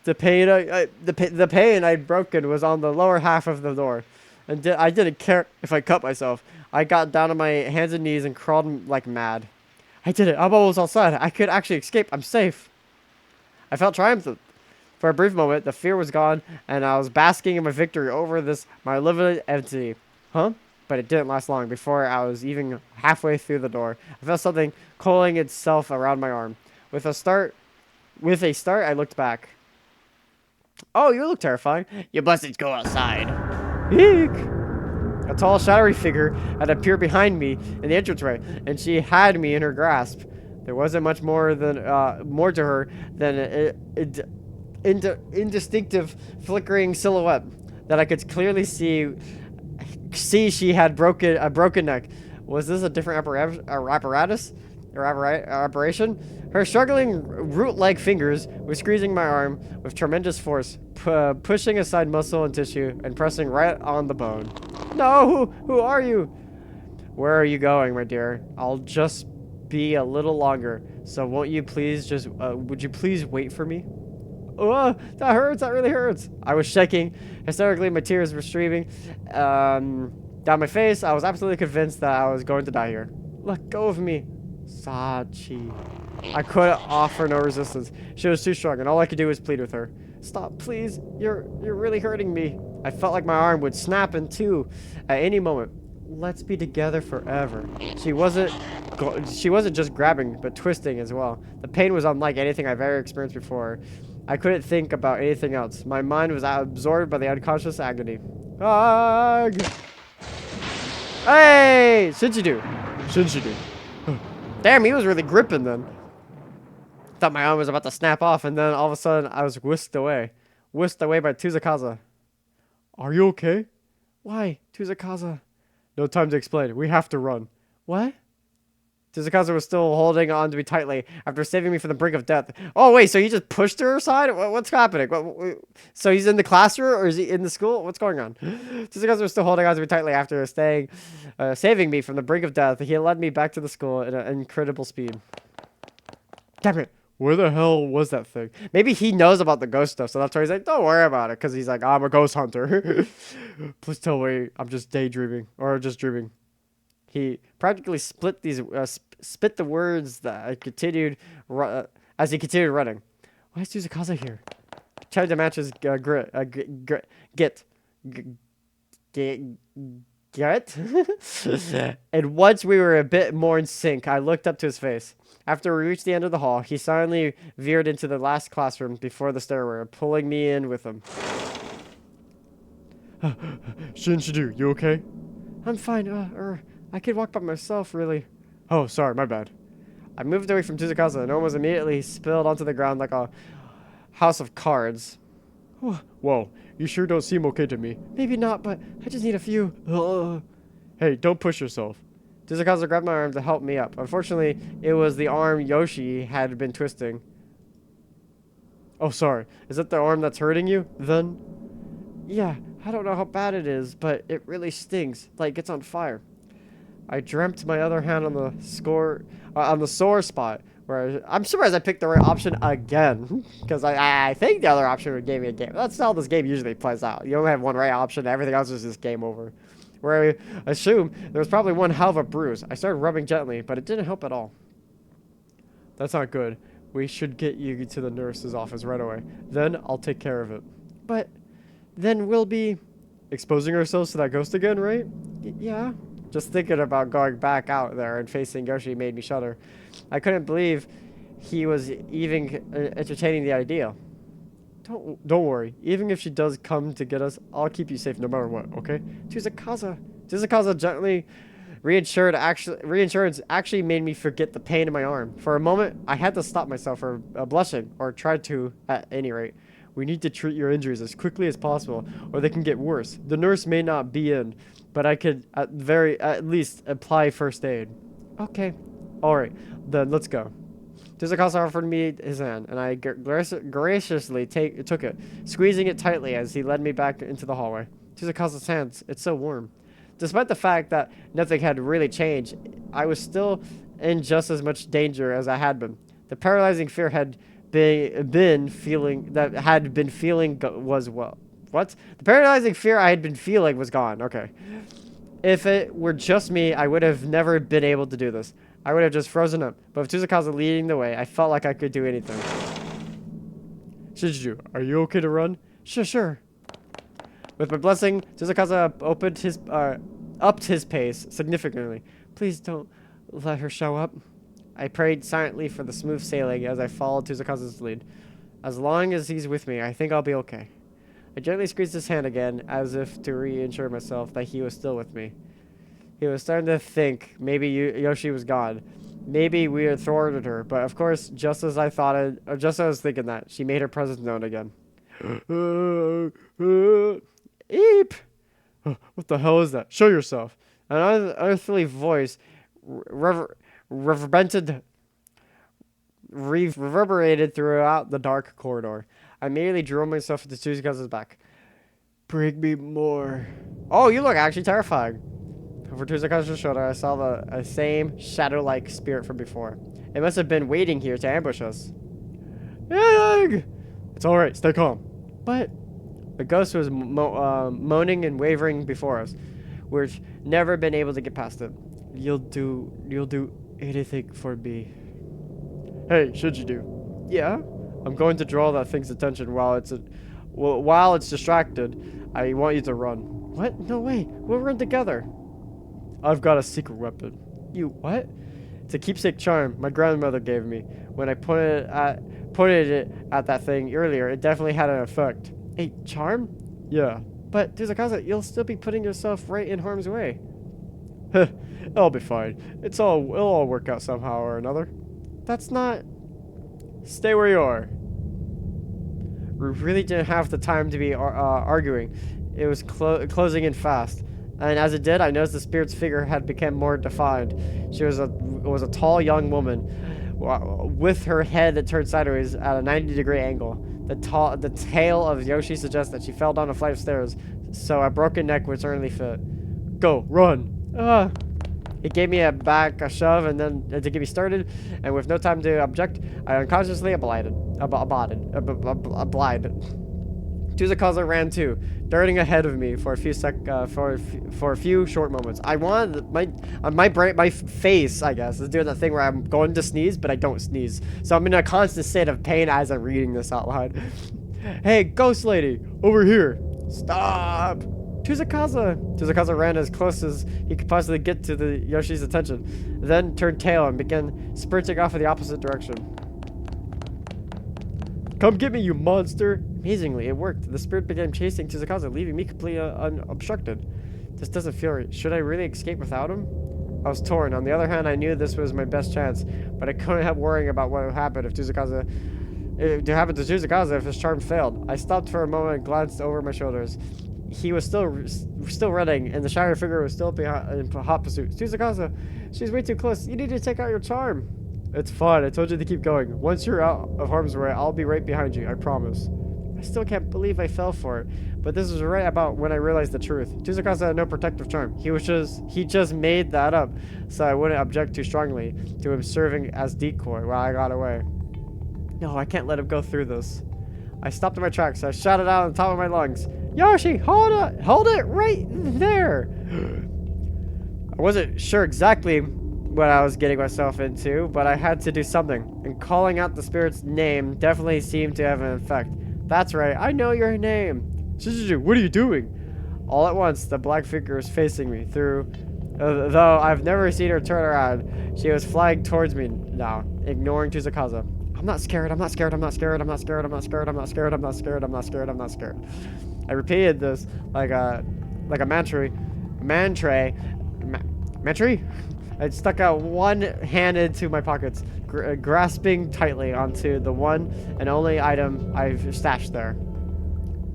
The pain I'd broken was on the lower half of the door. And I didn't care if I cut myself. I got down on my hands and knees and crawled like mad. I did it. I'm almost outside. I could actually escape. I'm safe. I felt triumphant. For a brief moment, the fear was gone, and I was basking in my victory over this, my limited entity. Huh? But it didn't last long. Before I was even halfway through the door, I felt something coiling itself around my arm. With a start, I looked back. Oh, you look terrifying. You busted go outside. Eek! A tall, shadowy figure had appeared behind me in the entranceway, and she had me in her grasp. There wasn't much more to her than an indistinctive, flickering silhouette that I could clearly see she had a broken neck. Was this a different apparatus? Or aberration? Her struggling root-like fingers were squeezing my arm with tremendous force, pushing aside muscle and tissue and pressing right on the bone. No! Who are you? Where are you going, my dear? I'll just be a little longer, so would you please wait for me? Oh, that hurts. That really hurts. I was shaking. Hysterically, my tears were streaming down my face. I was absolutely convinced that I was going to die here. Let go of me. Sachi. I couldn't offer no resistance. She was too strong, and all I could do was plead with her. Stop, please. You're really hurting me. I felt like my arm would snap in two at any moment. Let's be together forever. She wasn't just grabbing, but twisting as well. The pain was unlike anything I've ever experienced before. I couldn't think about anything else. My mind was absorbed by the unconscious agony. Ugh. Hey! Shinshidu. Damn, he was really gripping then. Thought my arm was about to snap off, and then all of a sudden, I was whisked away. Whisked away by Tuzakaza. Are you okay? Why, Tuzakaza? No time to explain. We have to run. What? Tuzakaza was still holding on to me tightly after saving me from the brink of death. Oh, wait, so he just pushed her aside? What's happening? So he's in the classroom, or is he in the school? What's going on? Tuzakaza was still holding on to me tightly after saving me from the brink of death. He led me back to the school at an incredible speed. Damn it. Where the hell was that thing? Maybe he knows about the ghost stuff, so that's why he's like, don't worry about it, because he's like, I'm a ghost hunter. Please tell me I'm just daydreaming, or just dreaming. He practically spit the words that I continued as he continued running. Why is Tuzakaza here? Tried to match his get. And once we were a bit more in sync, I looked up to his face. After we reached the end of the hall, he silently veered into the last classroom before the stairway, pulling me in with him. Shinshidu, you okay? I'm fine. I could walk by myself, really. Oh, sorry, my bad. I moved away from Tuzakaza and almost immediately spilled onto the ground like a house of cards. Whoa, you sure don't seem okay to me. Maybe not, but I just need a few. Hey, don't push yourself. Tuzakaza grabbed my arm to help me up. Unfortunately, it was the arm Yoshi had been twisting. Oh, sorry. Is it the arm that's hurting you, then? Yeah, I don't know how bad it is, but it really stings, like it's on fire. I dreamt my other hand on the sore spot. I'm surprised I picked the right option again, because I think the other option would give me a game. That's how this game usually plays out. You only have one right option, everything else is just game over. Where I assume there was probably one hell of a bruise. I started rubbing gently, but it didn't help at all. That's not good. We should get you to the nurse's office right away. Then I'll take care of it. But then we'll be exposing ourselves to that ghost again, right? Yeah. Just thinking about going back out there and facing Yoshi made me shudder. I couldn't believe he was even entertaining the idea. Don't worry. Even if she does come to get us, I'll keep you safe no matter what, okay? Tuzakaza gently reassurance actually made me forget the pain in my arm. For a moment, I had to stop myself from blushing, or tried to, at any rate. We need to treat your injuries as quickly as possible, or they can get worse. The nurse may not be in, but I could at least apply first aid. Okay. Alright, then let's go. Tuzakaza offered me his hand, and I graciously took it, squeezing it tightly as he led me back into the hallway. Tuzakaza's hands, it's so warm. Despite the fact that nothing had really changed, I was still in just as much danger as I had been. The paralyzing fear was well. What? The paralyzing fear I had been feeling was gone. Okay. If it were just me, I would have never been able to do this. I would have just frozen up. But with Tsuzukaze leading the way, I felt like I could do anything. Shiju, are you okay to run? Sure. With my blessing, Tsuzukaze upped his pace significantly. Please don't let her show up. I prayed silently for the smooth sailing as I followed Tsuzukaze's lead. As long as he's with me, I think I'll be okay. I gently squeezed his hand again, as if to reassure myself that he was still with me. He was starting to think maybe Yoshi was gone. Maybe we had thwarted her, but of course, just as I was thinking that, she made her presence known again. Eep! What the hell is that? Show yourself. An unearthly voice reverberated throughout the dark corridor. I immediately drew myself into Tsuzukaze's back. Bring me more. Oh, you look actually terrifying. Over Tsuzukaze's shoulder, I saw the same shadow-like spirit from before. It must have been waiting here to ambush us. Egg! It's alright, stay calm. But the ghost was moaning and wavering before us. We've never been able to get past it. You'll do anything for me. Hey, should you do? Yeah? I'm going to draw that thing's attention while it's distracted. I want you to run. What? No way. We'll run together. I've got a secret weapon. You what? It's a keepsake charm my grandmother gave me. When I pointed it at that thing earlier, it definitely had an effect. A charm? Yeah. But Tsuzukaze, you'll still be putting yourself right in harm's way. I'll be fine. It'll all work out somehow or another. That's not... Stay where you are. We really didn't have the time to be arguing. It was closing in fast. And as it did, I noticed the spirit's figure had become more defined. She was a tall young woman with her head that turned sideways at a 90-degree angle. The tail of Yoshi suggests that she fell down a flight of stairs, so a broken neck would certainly fit. Go, run! He gave me a shove and then to get me started, and with no time to object, I unconsciously obliged. Tsuzukaze ran too, darting ahead of me for a few short moments. I wanted my face, I guess, is doing that thing where I'm going to sneeze, but I don't sneeze. So I'm in a constant state of pain as I'm reading this out loud. Hey, ghost lady, over here. Stop. Tsuzukaze ran as close as he could possibly get to the Yoshi's attention, then turned tail and began sprinting off in the opposite direction. Come get me, you monster! Amazingly, it worked. The spirit began chasing Tsuzukaze, leaving me completely unobstructed. This doesn't feel right. Should I really escape without him? I was torn. On the other hand, I knew this was my best chance, but I couldn't help worrying about what would happen if Tsuzukaze if his charm failed. I stopped for a moment and glanced over my shoulders. He was still running, and the shadow figure was still in hot pursuit. Tsuzukaze, she's way too close. You need to take out your charm. It's fine. I told you to keep going. Once you're out of harm's way, I'll be right behind you. I promise. I still can't believe I fell for it, but this was right about when I realized the truth. Tsuzukaze had no protective charm. He just made that up, so I wouldn't object too strongly to him serving as decoy while I got away. No, I can't let him go through this. I stopped in my tracks. I shouted out on the top of my lungs, Yoshi, hold it right there. I wasn't sure exactly what I was getting myself into, but I had to do something, and calling out the spirit's name definitely seemed to have an effect. That's right, I know your name. Shiju, what are you doing? All at once, the black figure was facing me though I've never seen her turn around. She was flying towards me now, ignoring Tsuzukaze. I'm not scared. I repeated this like a mantra. I stuck out one hand into my pockets, grasping tightly onto the one and only item I've stashed there.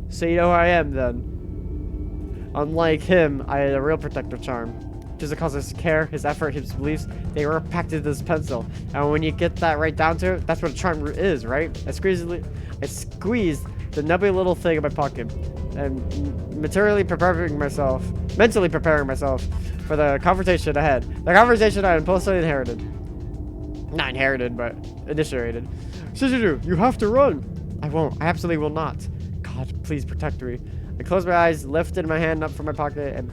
So you know who I am, then. Unlike him, I had a real protective charm. Tsuzukaze's care, his effort, his beliefs, they were packed into this pencil. And when you get that right down to it, that's what a charm is, right? I squeezed the nubby little thing in my pocket and materially preparing myself mentally preparing myself for the confrontation ahead. The confrontation I impulsively inherited. Not inherited, but initiated. Shizudu, you have to run. I won't. I absolutely will not. God, please protect me. I closed my eyes, lifted my hand up from my pocket, and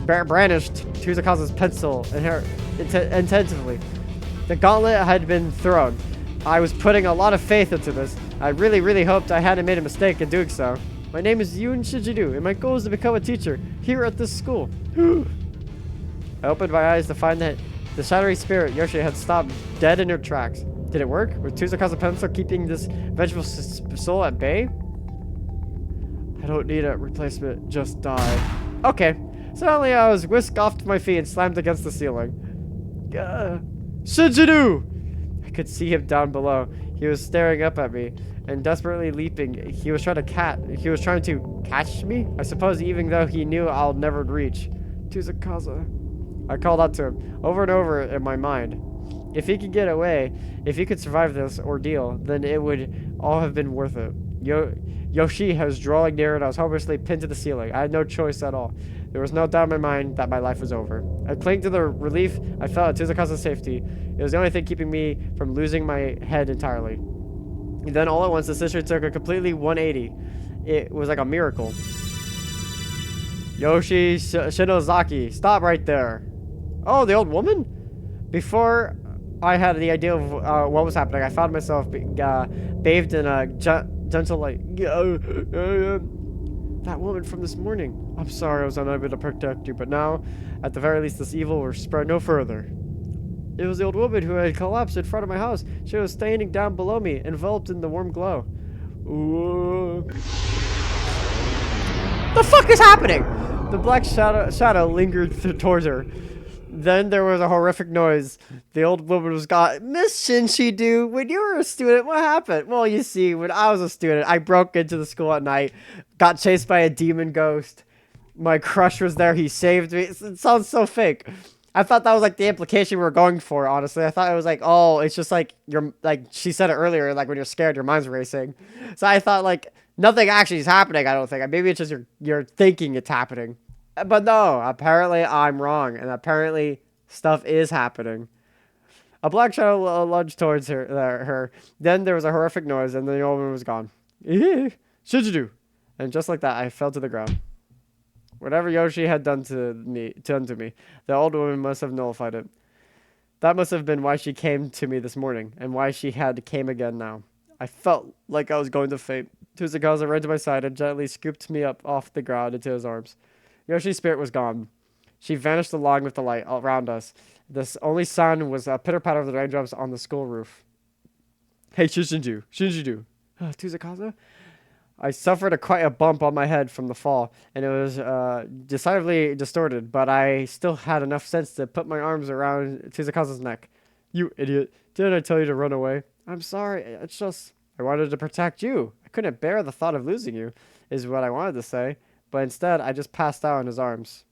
brandished Tuzakaza's pencil intensively. The gauntlet had been thrown. I was putting a lot of faith into this. I really, really hoped I hadn't made a mistake in doing so. My name is Yoon Shijidu, and my goal is to become a teacher here at this school. I opened my eyes to find that the shadowy spirit Yoshi had stopped dead in her tracks. Did it work? Was Tuzakaza's pencil keeping this vengeful soul at bay? I don't need a replacement, just die. Okay. Suddenly I was whisked off to my feet and slammed against the ceiling. Shijidu! I could see him down below. He was staring up at me and desperately leaping. He was trying to catch me? I suppose, even though he knew I'll never reach. Tuzakaza. I called out to him over and over in my mind. If he could get away, if he could survive this ordeal, then it would all have been worth it. Yoshi was drawing near and I was hopelessly pinned to the ceiling. I had no choice at all. There was no doubt in my mind that my life was over. I clung to the relief I felt at Tuzakaza's safety. It was the only thing keeping me from losing my head entirely. And then all at once, the sister took a completely 180. It was like a miracle. Yoshi Shinozaki, stop right there. Oh, the old woman? Before I had the idea of what was happening, I found myself bathed in a gentle light. That woman from this morning. I'm sorry I was unable to protect you, but now, at the very least, this evil will spread no further. It was the old woman who had collapsed in front of my house. She was standing down below me, enveloped in the warm glow. Ooh. The fuck is happening? The black shadow lingered towards her. Then there was a horrific noise. The old woman was gone. Miss Shinshidu, when you were a student, what happened? Well, you see, when I was a student, I broke into the school at night, got chased by a demon ghost. My crush was there. He saved me. It sounds so fake. I thought that was like the implication we were going for, honestly. I thought it was like, oh, it's just like you're like she said it earlier, like when you're scared, your mind's racing. So I thought like nothing actually is happening, I don't think. Maybe it's just you're thinking it's happening. But no, apparently I'm wrong, and apparently stuff is happening. A black shadow lunged towards her. Then there was a horrific noise, and the old woman was gone. Shijidu. And just like that, I fell to the ground. Whatever Yoshi had done to me, the old woman must have nullified it. That must have been why she came to me this morning, and why she had came again now. I felt like I was going to faint. Tuzakaza ran to my side and gently scooped me up off the ground into his arms. Yoshi's spirit was gone. She vanished along with the light around us. The only sound was a pitter-patter of the raindrops on the school roof. Hey, Shinjidu. Tuzakaza? I suffered quite a bump on my head from the fall, and it was decidedly distorted, but I still had enough sense to put my arms around Tuzakaza's neck. You idiot. Didn't I tell you to run away? I'm sorry. It's just... I wanted to protect you. I couldn't bear the thought of losing you, is what I wanted to say. But instead, I just passed out in his arms.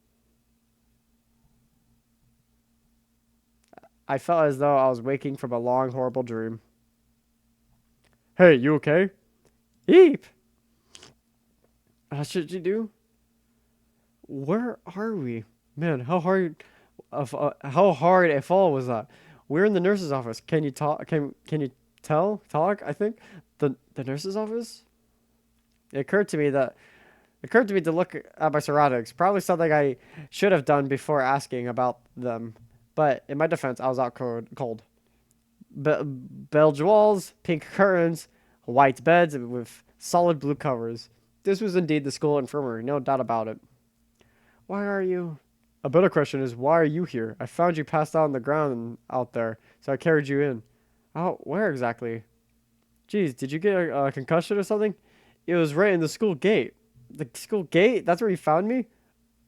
I felt as though I was waking from a long, horrible dream. Hey, you okay? Eep! Should you do? Where are we? Man, how hard a fall was that? We're in the nurse's office. Can you talk? Can you talk? I think the nurse's office. It occurred to me to look at my surroundings. Probably something I should have done before asking about them. But in my defense, I was out cold. Beige walls, pink curtains, white beds with solid blue covers. This was indeed the school infirmary, no doubt about it. Why are you... A better question is, why are you here? I found you passed out on the ground out there, so I carried you in. Oh, where exactly? Geez, did you get a concussion or something? It was right in the school gate. The school gate? That's where you found me?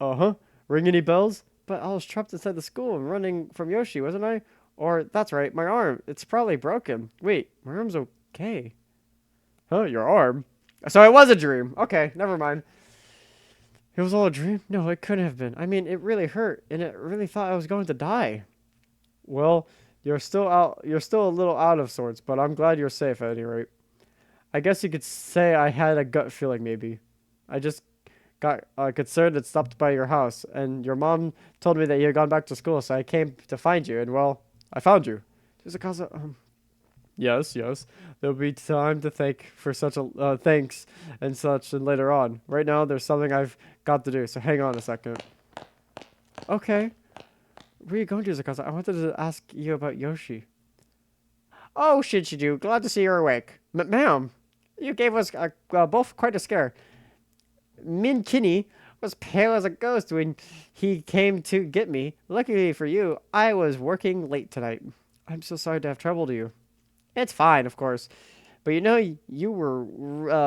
Uh-huh. Ring any bells? But I was trapped inside the school and running from Yoshi, wasn't I? Or, that's right, my arm. It's probably broken. Wait, my arm's okay. Huh, your arm? So it was a dream. Okay, never mind. It was all a dream? No, it couldn't have been. I mean, it really hurt, and it really thought I was going to die. Well, you're still a little out of sorts, but I'm glad you're safe at any rate. I guess you could say I had a gut feeling, maybe. I just got concerned and stopped by your house, and your mom told me that you had gone back to school, so I came to find you, and well, I found you. Tsuzukaza, yes, yes. There'll be time to thank for such a thanks and such, and later on. Right now, there's something I've got to do, so hang on a second. Okay. Where are you going, Tsuzukaza? I wanted to ask you about Yoshi. Oh, Shinshidu, glad to see you're awake. Ma'am, you gave us both quite a scare. Min Kinney was pale as a ghost when he came to get me. Luckily for you, I was working late tonight. I'm so sorry to have troubled you. It's fine, of course. But you know, you were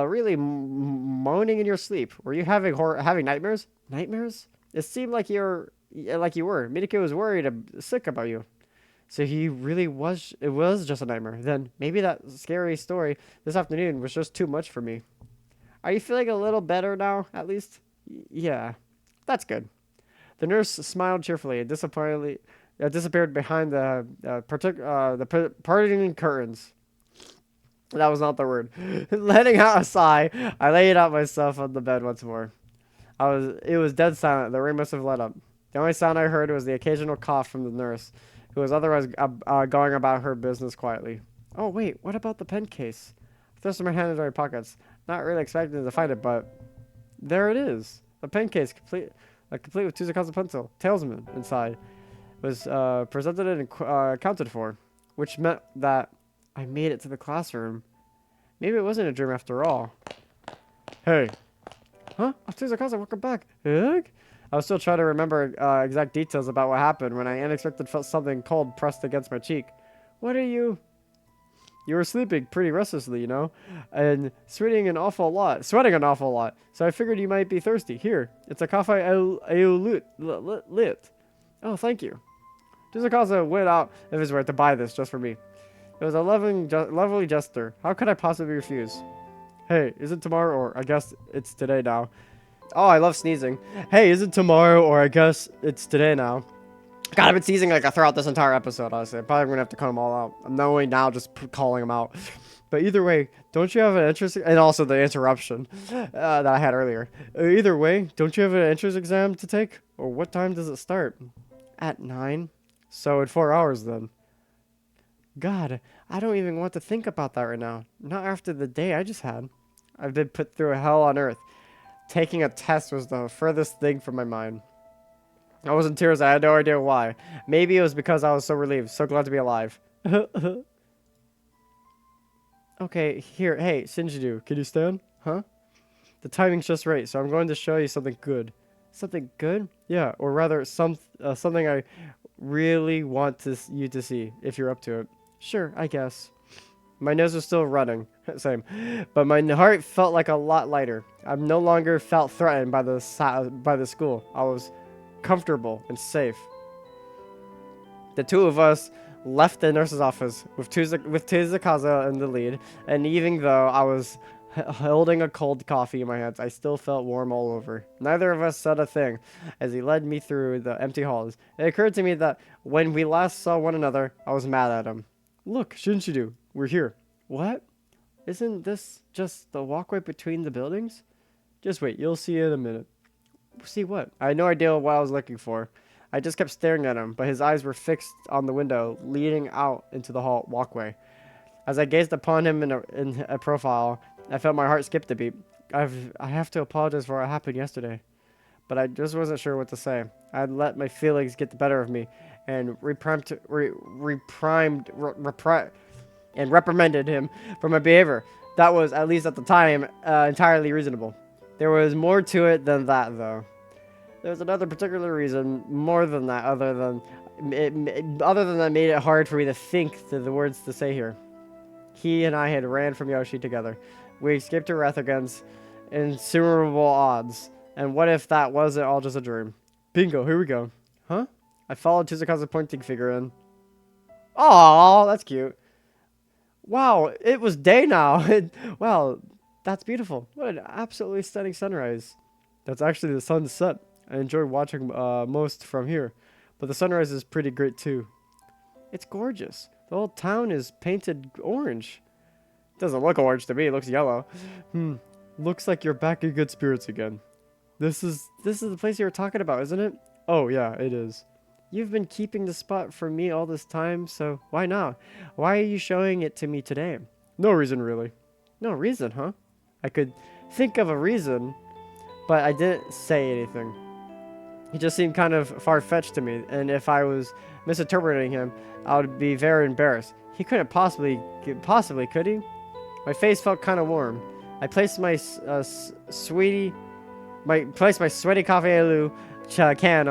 really moaning in your sleep. Were you having nightmares? Nightmares? It seemed like you were. Minako was worried sick about you. So he really was. It was just a nightmare. Then maybe that scary story this afternoon was just too much for me. Are you feeling a little better now, at least? Yeah, that's good. The nurse smiled cheerfully and disappeared behind the parting curtains. That was not the word. Letting out a sigh, I laid out myself on the bed once more. It was dead silent. The room must have lit up. The only sound I heard was the occasional cough from the nurse, who was otherwise going about her business quietly. Oh wait, what about the pen case? I thrust my hand into my pockets, not really expecting to find it, but there it is. The pen case, complete with Tsuzuka's pencil, Talesman inside, was presented and accounted for, which meant that I made it to the classroom. Maybe it wasn't a dream after all. Hey. Huh? Tsuzukaza, welcome back. Ugh? I was still trying to remember exact details about what happened when I unexpectedly felt something cold pressed against my cheek. What are you? You were sleeping pretty restlessly, you know, and sweating an awful lot. So I figured you might be thirsty. Here, it's a coffee lit. Oh, thank you. Tsuzukaza went out of his way to buy this just for me. It was a lovely gesture. How could I possibly refuse? Hey, is it tomorrow or I guess it's today now? Oh, I love sneezing. Hey, is it tomorrow or I guess it's today now? God, I've been sneezing like throughout this entire episode, honestly. I'm probably going to have to cut them all out. I'm knowing now just calling them out. But either way, don't you have an interest... And also the interruption that I had earlier. Either way, don't you have an entrance exam to take? Or what time does it start? At 9? So in 4 hours then. God, I don't even want to think about that right now. Not after the day I just had. I've been put through hell on earth. Taking a test was the furthest thing from my mind. I was in tears. I had no idea why. Maybe it was because I was so relieved, so glad to be alive. Okay, here. Hey, Shinjidu, can you stand? Huh? The timing's just right, so I'm going to show you something good. Something good? Yeah, or rather, something I really want you to see, if you're up to it. Sure, I guess. My nose was still running. Same. But my heart felt like a lot lighter. I no longer felt threatened by the school. I was comfortable and safe. The two of us left the nurse's office with Tsuzukaza in the lead, and even though I was holding a cold coffee in my hands, I still felt warm all over. Neither of us said a thing as he led me through the empty halls. It occurred to me that when we last saw one another, I was mad at him. Look, Shinshidu, we're here. What? Isn't this just the walkway between the buildings? Just wait, you'll see in a minute. See what? I had no idea what I was looking for. I just kept staring at him, but his eyes were fixed on the window leading out into the hall walkway. As I gazed upon him in a profile, I felt my heart skip a beat. I have to apologize for what happened yesterday, but I just wasn't sure what to say. I had let my feelings get the better of me, and reprimanded him for my behavior. That was, at least at the time, entirely reasonable. There was more to it than that, though. There was another particular reason, more than that, other than that made it hard for me to think the words to say here. He and I had ran from Yoshi together. We escaped to wrath against insuperable odds. And what if that wasn't all just a dream? Bingo, here we go. Huh? I followed Tsuzuka's pointing finger in. Aww, that's cute. Wow, it was day now. Wow, that's beautiful. What an absolutely stunning sunrise. That's actually the sunset. I enjoy watching most from here. But the sunrise is pretty great too. It's gorgeous. The whole town is painted orange. Doesn't look orange to me, it looks yellow. Looks like you're back in good spirits again. This is the place you were talking about, isn't it? Oh yeah, it is. You've been keeping the spot from me all this time, so why not? Why are you showing it to me today? No reason, really. No reason, huh? I could think of a reason, but I didn't say anything. He just seemed kind of far-fetched to me, and if I was misinterpreting him, I would be very embarrassed. He couldn't possibly, could he? My face felt kind of warm. I placed my sweaty coffee aloo can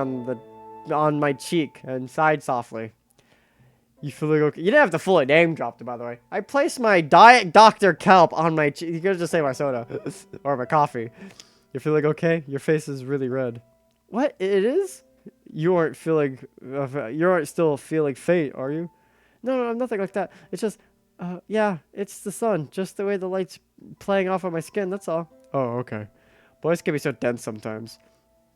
on my cheek and sighed softly. You feeling okay? You didn't have to fully name drop it, by the way. I placed my Diet Dr. Kelp on my cheek. You could just say my soda or my coffee. You're feeling okay? Your face is really red. What? It is? You aren't feeling. You aren't still feeling faint, are you? No, nothing like that. It's just. Yeah, it's the sun. Just the way the light's playing off on my skin. That's all. Oh, okay. Boys can be so dense sometimes.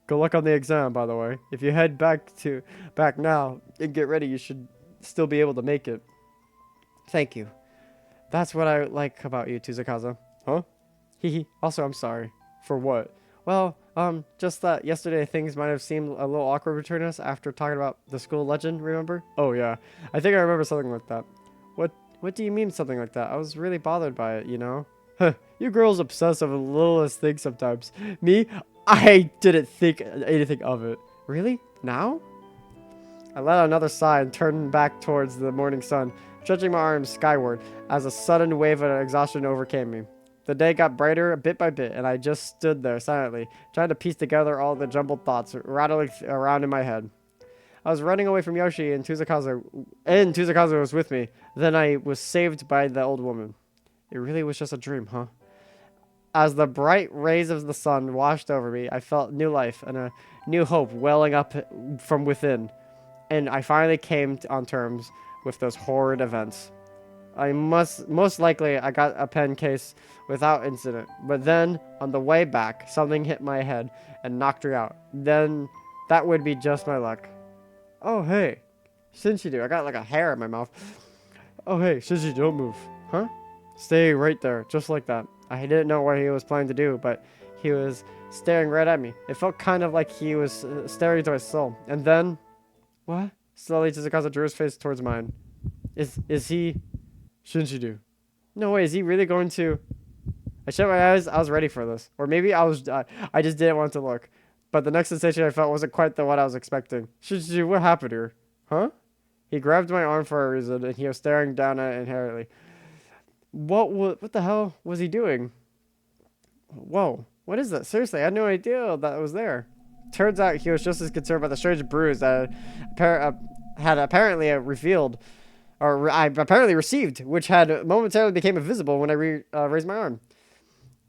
Good luck on the exam, by the way. If you head back now and get ready, you should still be able to make it. Thank you. That's what I like about you, Tuzakaza. Huh? Hehe. Also, I'm sorry. For what? Well, just that yesterday things might have seemed a little awkward between us after talking about the school legend, remember? Oh, yeah. I think I remember something like that. What do you mean something like that? I was really bothered by it, you know? Huh, you girls obsess over the littlest things sometimes. Me? I didn't think anything of it. Really? Now? I let out another sigh and turned back towards the morning sun, stretching my arms skyward as a sudden wave of exhaustion overcame me. The day got brighter bit by bit, and I just stood there silently, trying to piece together all the jumbled thoughts rattling around in my head. I was running away from Yoshi, and Tuzakaza was with me. Then I was saved by the old woman. It really was just a dream, huh? As the bright rays of the sun washed over me, I felt new life and a new hope welling up from within. And I finally came on terms with those horrid events. Most likely, I got a pen case without incident. But then, on the way back, something hit my head and knocked her out. Then, that would be just my luck. Oh, hey. Shinshidu, I got like a hair in my mouth. Oh, hey, Shinshidu, don't move. Huh? Stay right there, just like that. I didn't know what he was planning to do, but he was staring right at me. It felt kind of like he was staring into my soul. And then... What? Slowly, Tsukazu drew his face towards mine. Is he... Shinshidu. No way, is he really going to... I shut my eyes, I was ready for this. Or maybe I just didn't want to look. But the next sensation I felt wasn't quite the what I was expecting. Shinshidu, what happened here? Huh? He grabbed my arm for a reason, and he was staring down at it inherently. What the hell was he doing? Whoa, what is that? Seriously, I had no idea that was there. Turns out he was just as concerned about the strange bruise that had apparently revealed, or I apparently received, which had momentarily became invisible when I raised my arm.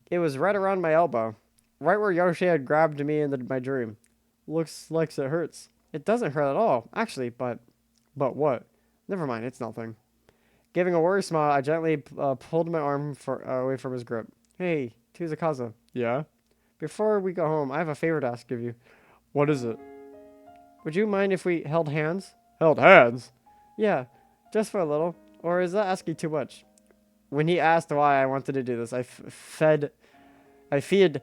It was right around my elbow, right where Yoshi had grabbed me in my dream. Looks like it hurts. It doesn't hurt at all, actually, but what? Never mind, it's nothing. Giving a worried smile, I gently pulled my arm away from his grip. Hey, Tuzakaza. Yeah? Before we go home, I have a favor to ask of you. What is it? Would you mind if we held hands? Held hands? Yeah, just for a little. Or is that asking too much? When he asked why I wanted to do this, I fed him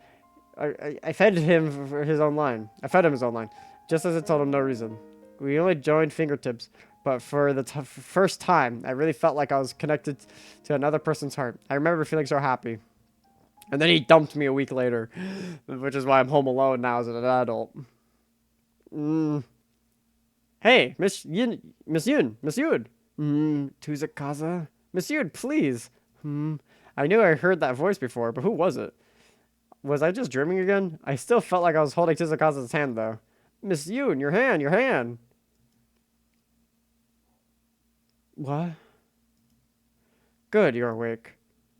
for his own line. I fed him his own line, just as I told him no reason. We only joined fingertips, but for the first time, I really felt like I was connected to another person's heart. I remember feeling so happy. And then he dumped me a week later, which is why I'm home alone now as an adult. Hey, Miss Yun. Tuzakaza? Miss Yun, please. I knew I heard that voice before, but who was it? Was I just dreaming again? I still felt like I was holding Tuzakaza's hand, though. Miss Yun, your hand. What? Good, you're awake.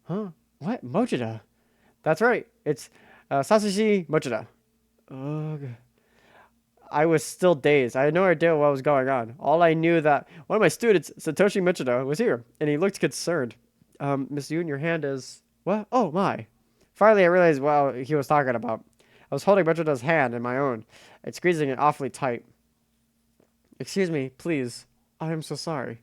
Huh? What? Mochida? That's right. It's Satoshi Mochida. Ugh. I was still dazed. I had no idea what was going on. All I knew that one of my students, Satoshi Mochida, was here, and he looked concerned. Miss Yoon, your hand is... What? Oh, my. Finally, I realized what he was talking about. I was holding Mochida's hand in my own, and squeezing it awfully tight. Excuse me, please. I am so sorry.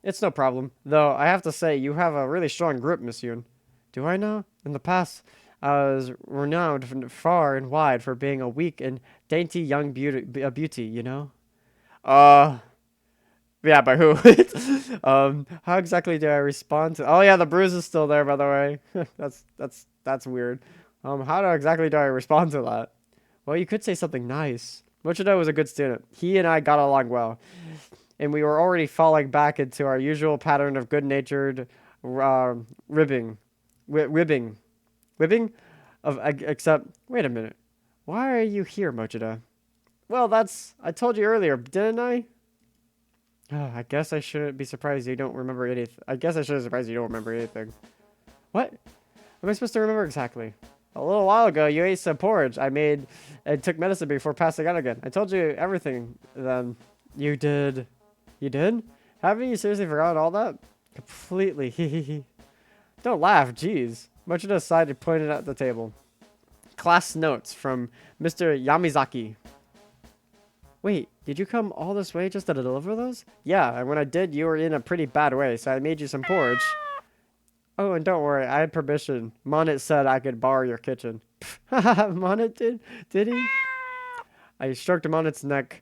It's no problem. Though, I have to say, you have a really strong grip, Miss Yoon. Do I now? In the past, I was renowned far and wide for being a weak and dainty young beauty, you know? Uh, yeah, but who? How exactly do I respond to? Oh yeah, the bruise is still there, by the way. That's weird. How exactly do I respond to that? Well, you could say something nice. Mochido was a good student. He and I got along well, and we were already falling back into our usual pattern of good-natured ribbing, ribbing, ribbing. Except, wait a minute. Why are you here, Mochida? Well, I told you earlier, didn't I? Oh, I guess I shouldn't be surprised you don't remember anything. I guess I shouldn't be surprised you don't remember anything. What? Am I supposed to remember exactly? A little while ago, you ate some porridge I made and took medicine before passing out again. I told you everything then. You did. You did? Haven't you seriously forgotten all that? Completely. Don't laugh, jeez. Mochida sighed and pointed at the table. Class notes from Mr. Yamazaki. Wait, did you come all this way just to deliver those? Yeah, and when I did, you were in a pretty bad way, so I made you some porridge. Oh, and don't worry, I had permission. Monet said I could borrow your kitchen. Monet did? Did he? I stroked Monet's neck,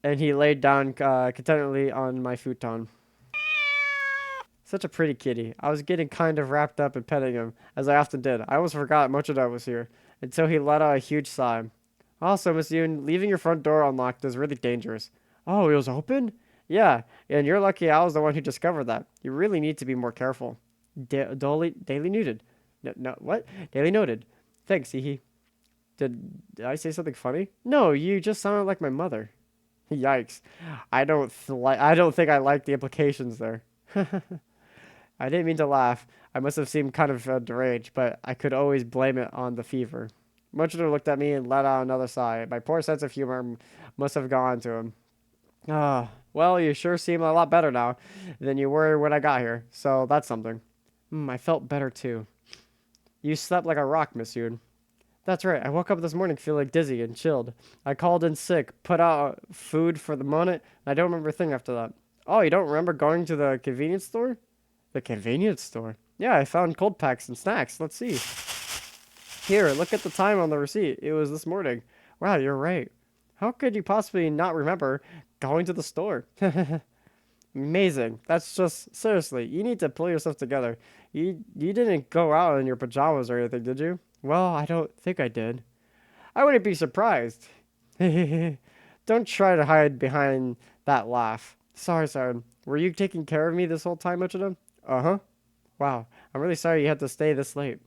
and he laid down contentedly on my futon. Such a pretty kitty. I was getting kind of wrapped up in petting him, as I often did. I almost forgot Mochida was here, until he let out a huge sigh. Also, Miss Yoon, leaving your front door unlocked is really dangerous. Oh, it was open? Yeah, and you're lucky I was the one who discovered that. You really need to be more careful. Daily noted. No, what? Daily noted. Thanks, Hee. Did I say something funny? No, you just sounded like my mother. Yikes. I don't think I like the implications there. I didn't mean to laugh. I must have seemed kind of deranged, but I could always blame it on the fever. Mochida looked at me and let out another sigh. My poor sense of humor must have gone to him. Ah, well, you sure seem a lot better now than you were when I got here, so that's something. I felt better too. You slept like a rock, Miss Yoon. That's right. I woke up this morning feeling dizzy and chilled. I called in sick, put out food for the moment, and I don't remember a thing after that. Oh, you don't remember going to the convenience store? The convenience store? Yeah, I found cold packs and snacks. Let's see. Here, look at the time on the receipt. It was this morning. Wow, you're right. How could you possibly not remember going to the store? Amazing. That's just, seriously, you need to pull yourself together. You didn't go out in your pajamas or anything, did you? Well, I don't think I did. I wouldn't be surprised. Don't try to hide behind that laugh. Sorry. Were you taking care of me this whole time, Uchida? Uh-huh. Wow, I'm really sorry you had to stay this late.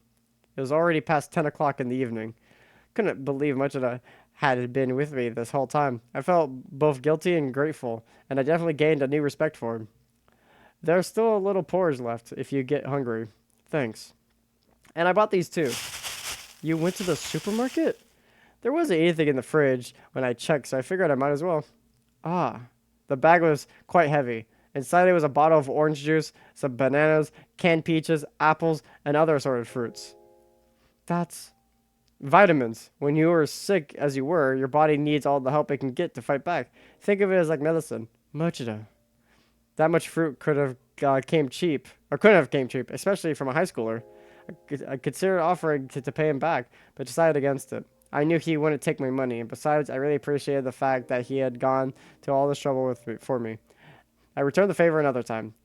It was already past 10 o'clock in the evening. Couldn't believe Mochida had been with me this whole time. I felt both guilty and grateful, and I definitely gained a new respect for him. There's still a little porridge left if you get hungry. Thanks. And I bought these too. You went to the supermarket? There wasn't anything in the fridge when I checked, so I figured I might as well. Ah, the bag was quite heavy. Inside it was a bottle of orange juice, some bananas, canned peaches, apples, and other assorted fruits. That's vitamins. When you are sick as you were, your body needs all the help it can get to fight back. Think of it as like medicine. Mochida. That much fruit could have came cheap, or couldn't have came cheap, especially from a high schooler. I considered offering to pay him back, but decided against it. I knew he wouldn't take my money, and besides, I really appreciated the fact that he had gone to all this trouble for me. I returned the favor another time.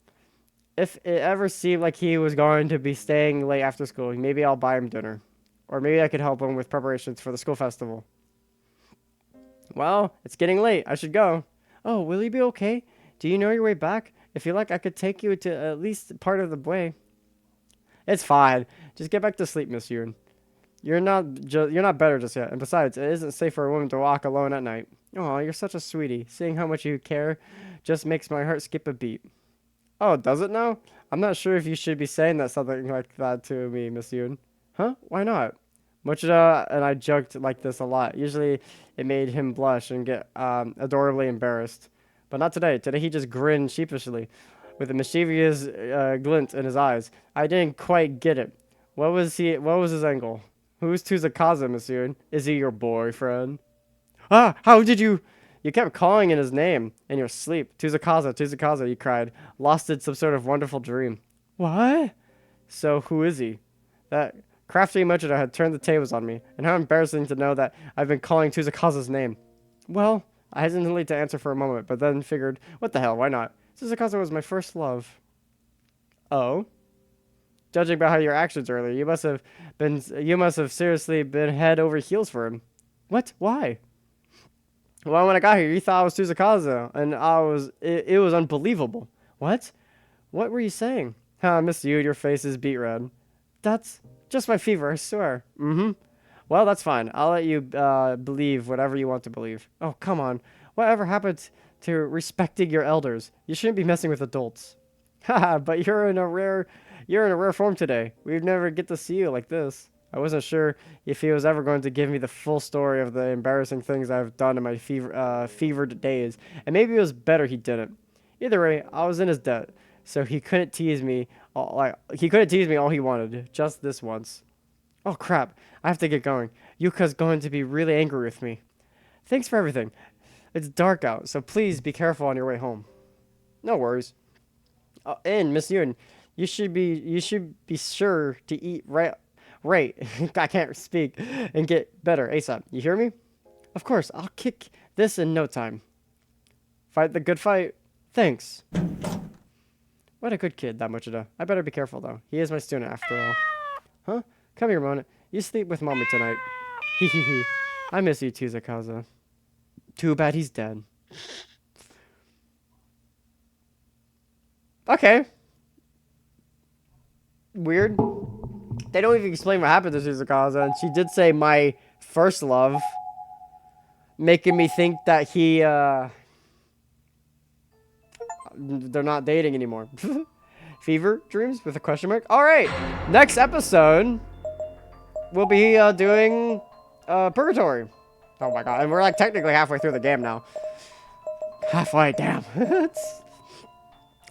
If it ever seemed like he was going to be staying late after school, maybe I'll buy him dinner. Or maybe I could help him with preparations for the school festival. Well, it's getting late. I should go. Oh, will you be okay? Do you know your way back? If you like, I could take you to at least part of the way. It's fine. Just get back to sleep, Miss Yoon. You're not better just yet. And besides, it isn't safe for a woman to walk alone at night. Oh, you're such a sweetie. Seeing how much you care just makes my heart skip a beat. Oh, does it now? I'm not sure if you should be saying something like that to me, Miss Yoon. Huh? Why not? Mochida and I joked like this a lot. Usually it made him blush and get adorably embarrassed. But not today. Today he just grinned sheepishly, with a mischievous glint in his eyes. I didn't quite get it. What was his angle? Who's Tuzakaza, Miss Yoon? Is he your boyfriend? Ah, how did you... You kept calling in his name in your sleep. Tuzakaza, you cried. Lost in some sort of wonderful dream. What? So who is he? That Crafty Mochida had turned the tables on me, and how embarrassing to know that I've been calling Tsuzukaza's name. Well, I hesitated to answer for a moment, but then figured, what the hell, why not? Tsuzukaza was my first love. Oh? Judging by how your actions earlier, you must have seriously been head over heels for him. What? Why? Well, when I got here, you thought I was Tsuzukaza, and it was unbelievable. What? What were you saying? I miss you, your face is beet red. That's just my fever, I swear. Mm-hmm. Well, that's fine. I'll let you believe whatever you want to believe. Oh, come on. Whatever happened to respecting your elders? You shouldn't be messing with adults. Haha, but you're in a rare form today. We'd never get to see you like this. I wasn't sure if he was ever going to give me the full story of the embarrassing things I've done in my fevered days, and maybe it was better he didn't. Either way, I was in his debt, so he couldn't tease me all he wanted, just this once. Oh crap, I have to get going. Yuka's going to be really angry with me. Thanks for everything. It's dark out, so please be careful on your way home. No worries. And Miss Yun, you should be sure to eat right. I can't speak, and get better ASAP. You hear me? Of course, I'll kick this in no time. Fight the good fight. Thanks. What a good kid, that Mochida. I better be careful though. He is my student after all. Huh? Come here, Mona. You sleep with mommy tonight. Hee hee hee. I miss you, Tsuzukaza. Too bad he's dead. Okay. Weird. They don't even explain what happened to Tsuzukaza, and she did say my first love, making me think that they're not dating anymore. Fever dreams with a question mark. All right, next episode we'll be doing Purgatory. Oh my god, and we're like technically halfway through the game now. Halfway, damn.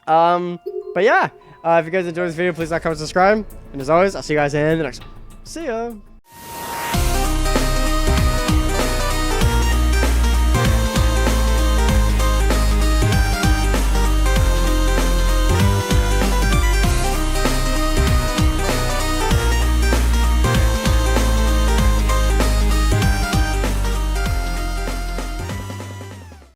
But yeah, if you guys enjoyed this video, please like, comment, subscribe, and as always, I'll see you guys in the next one. See ya.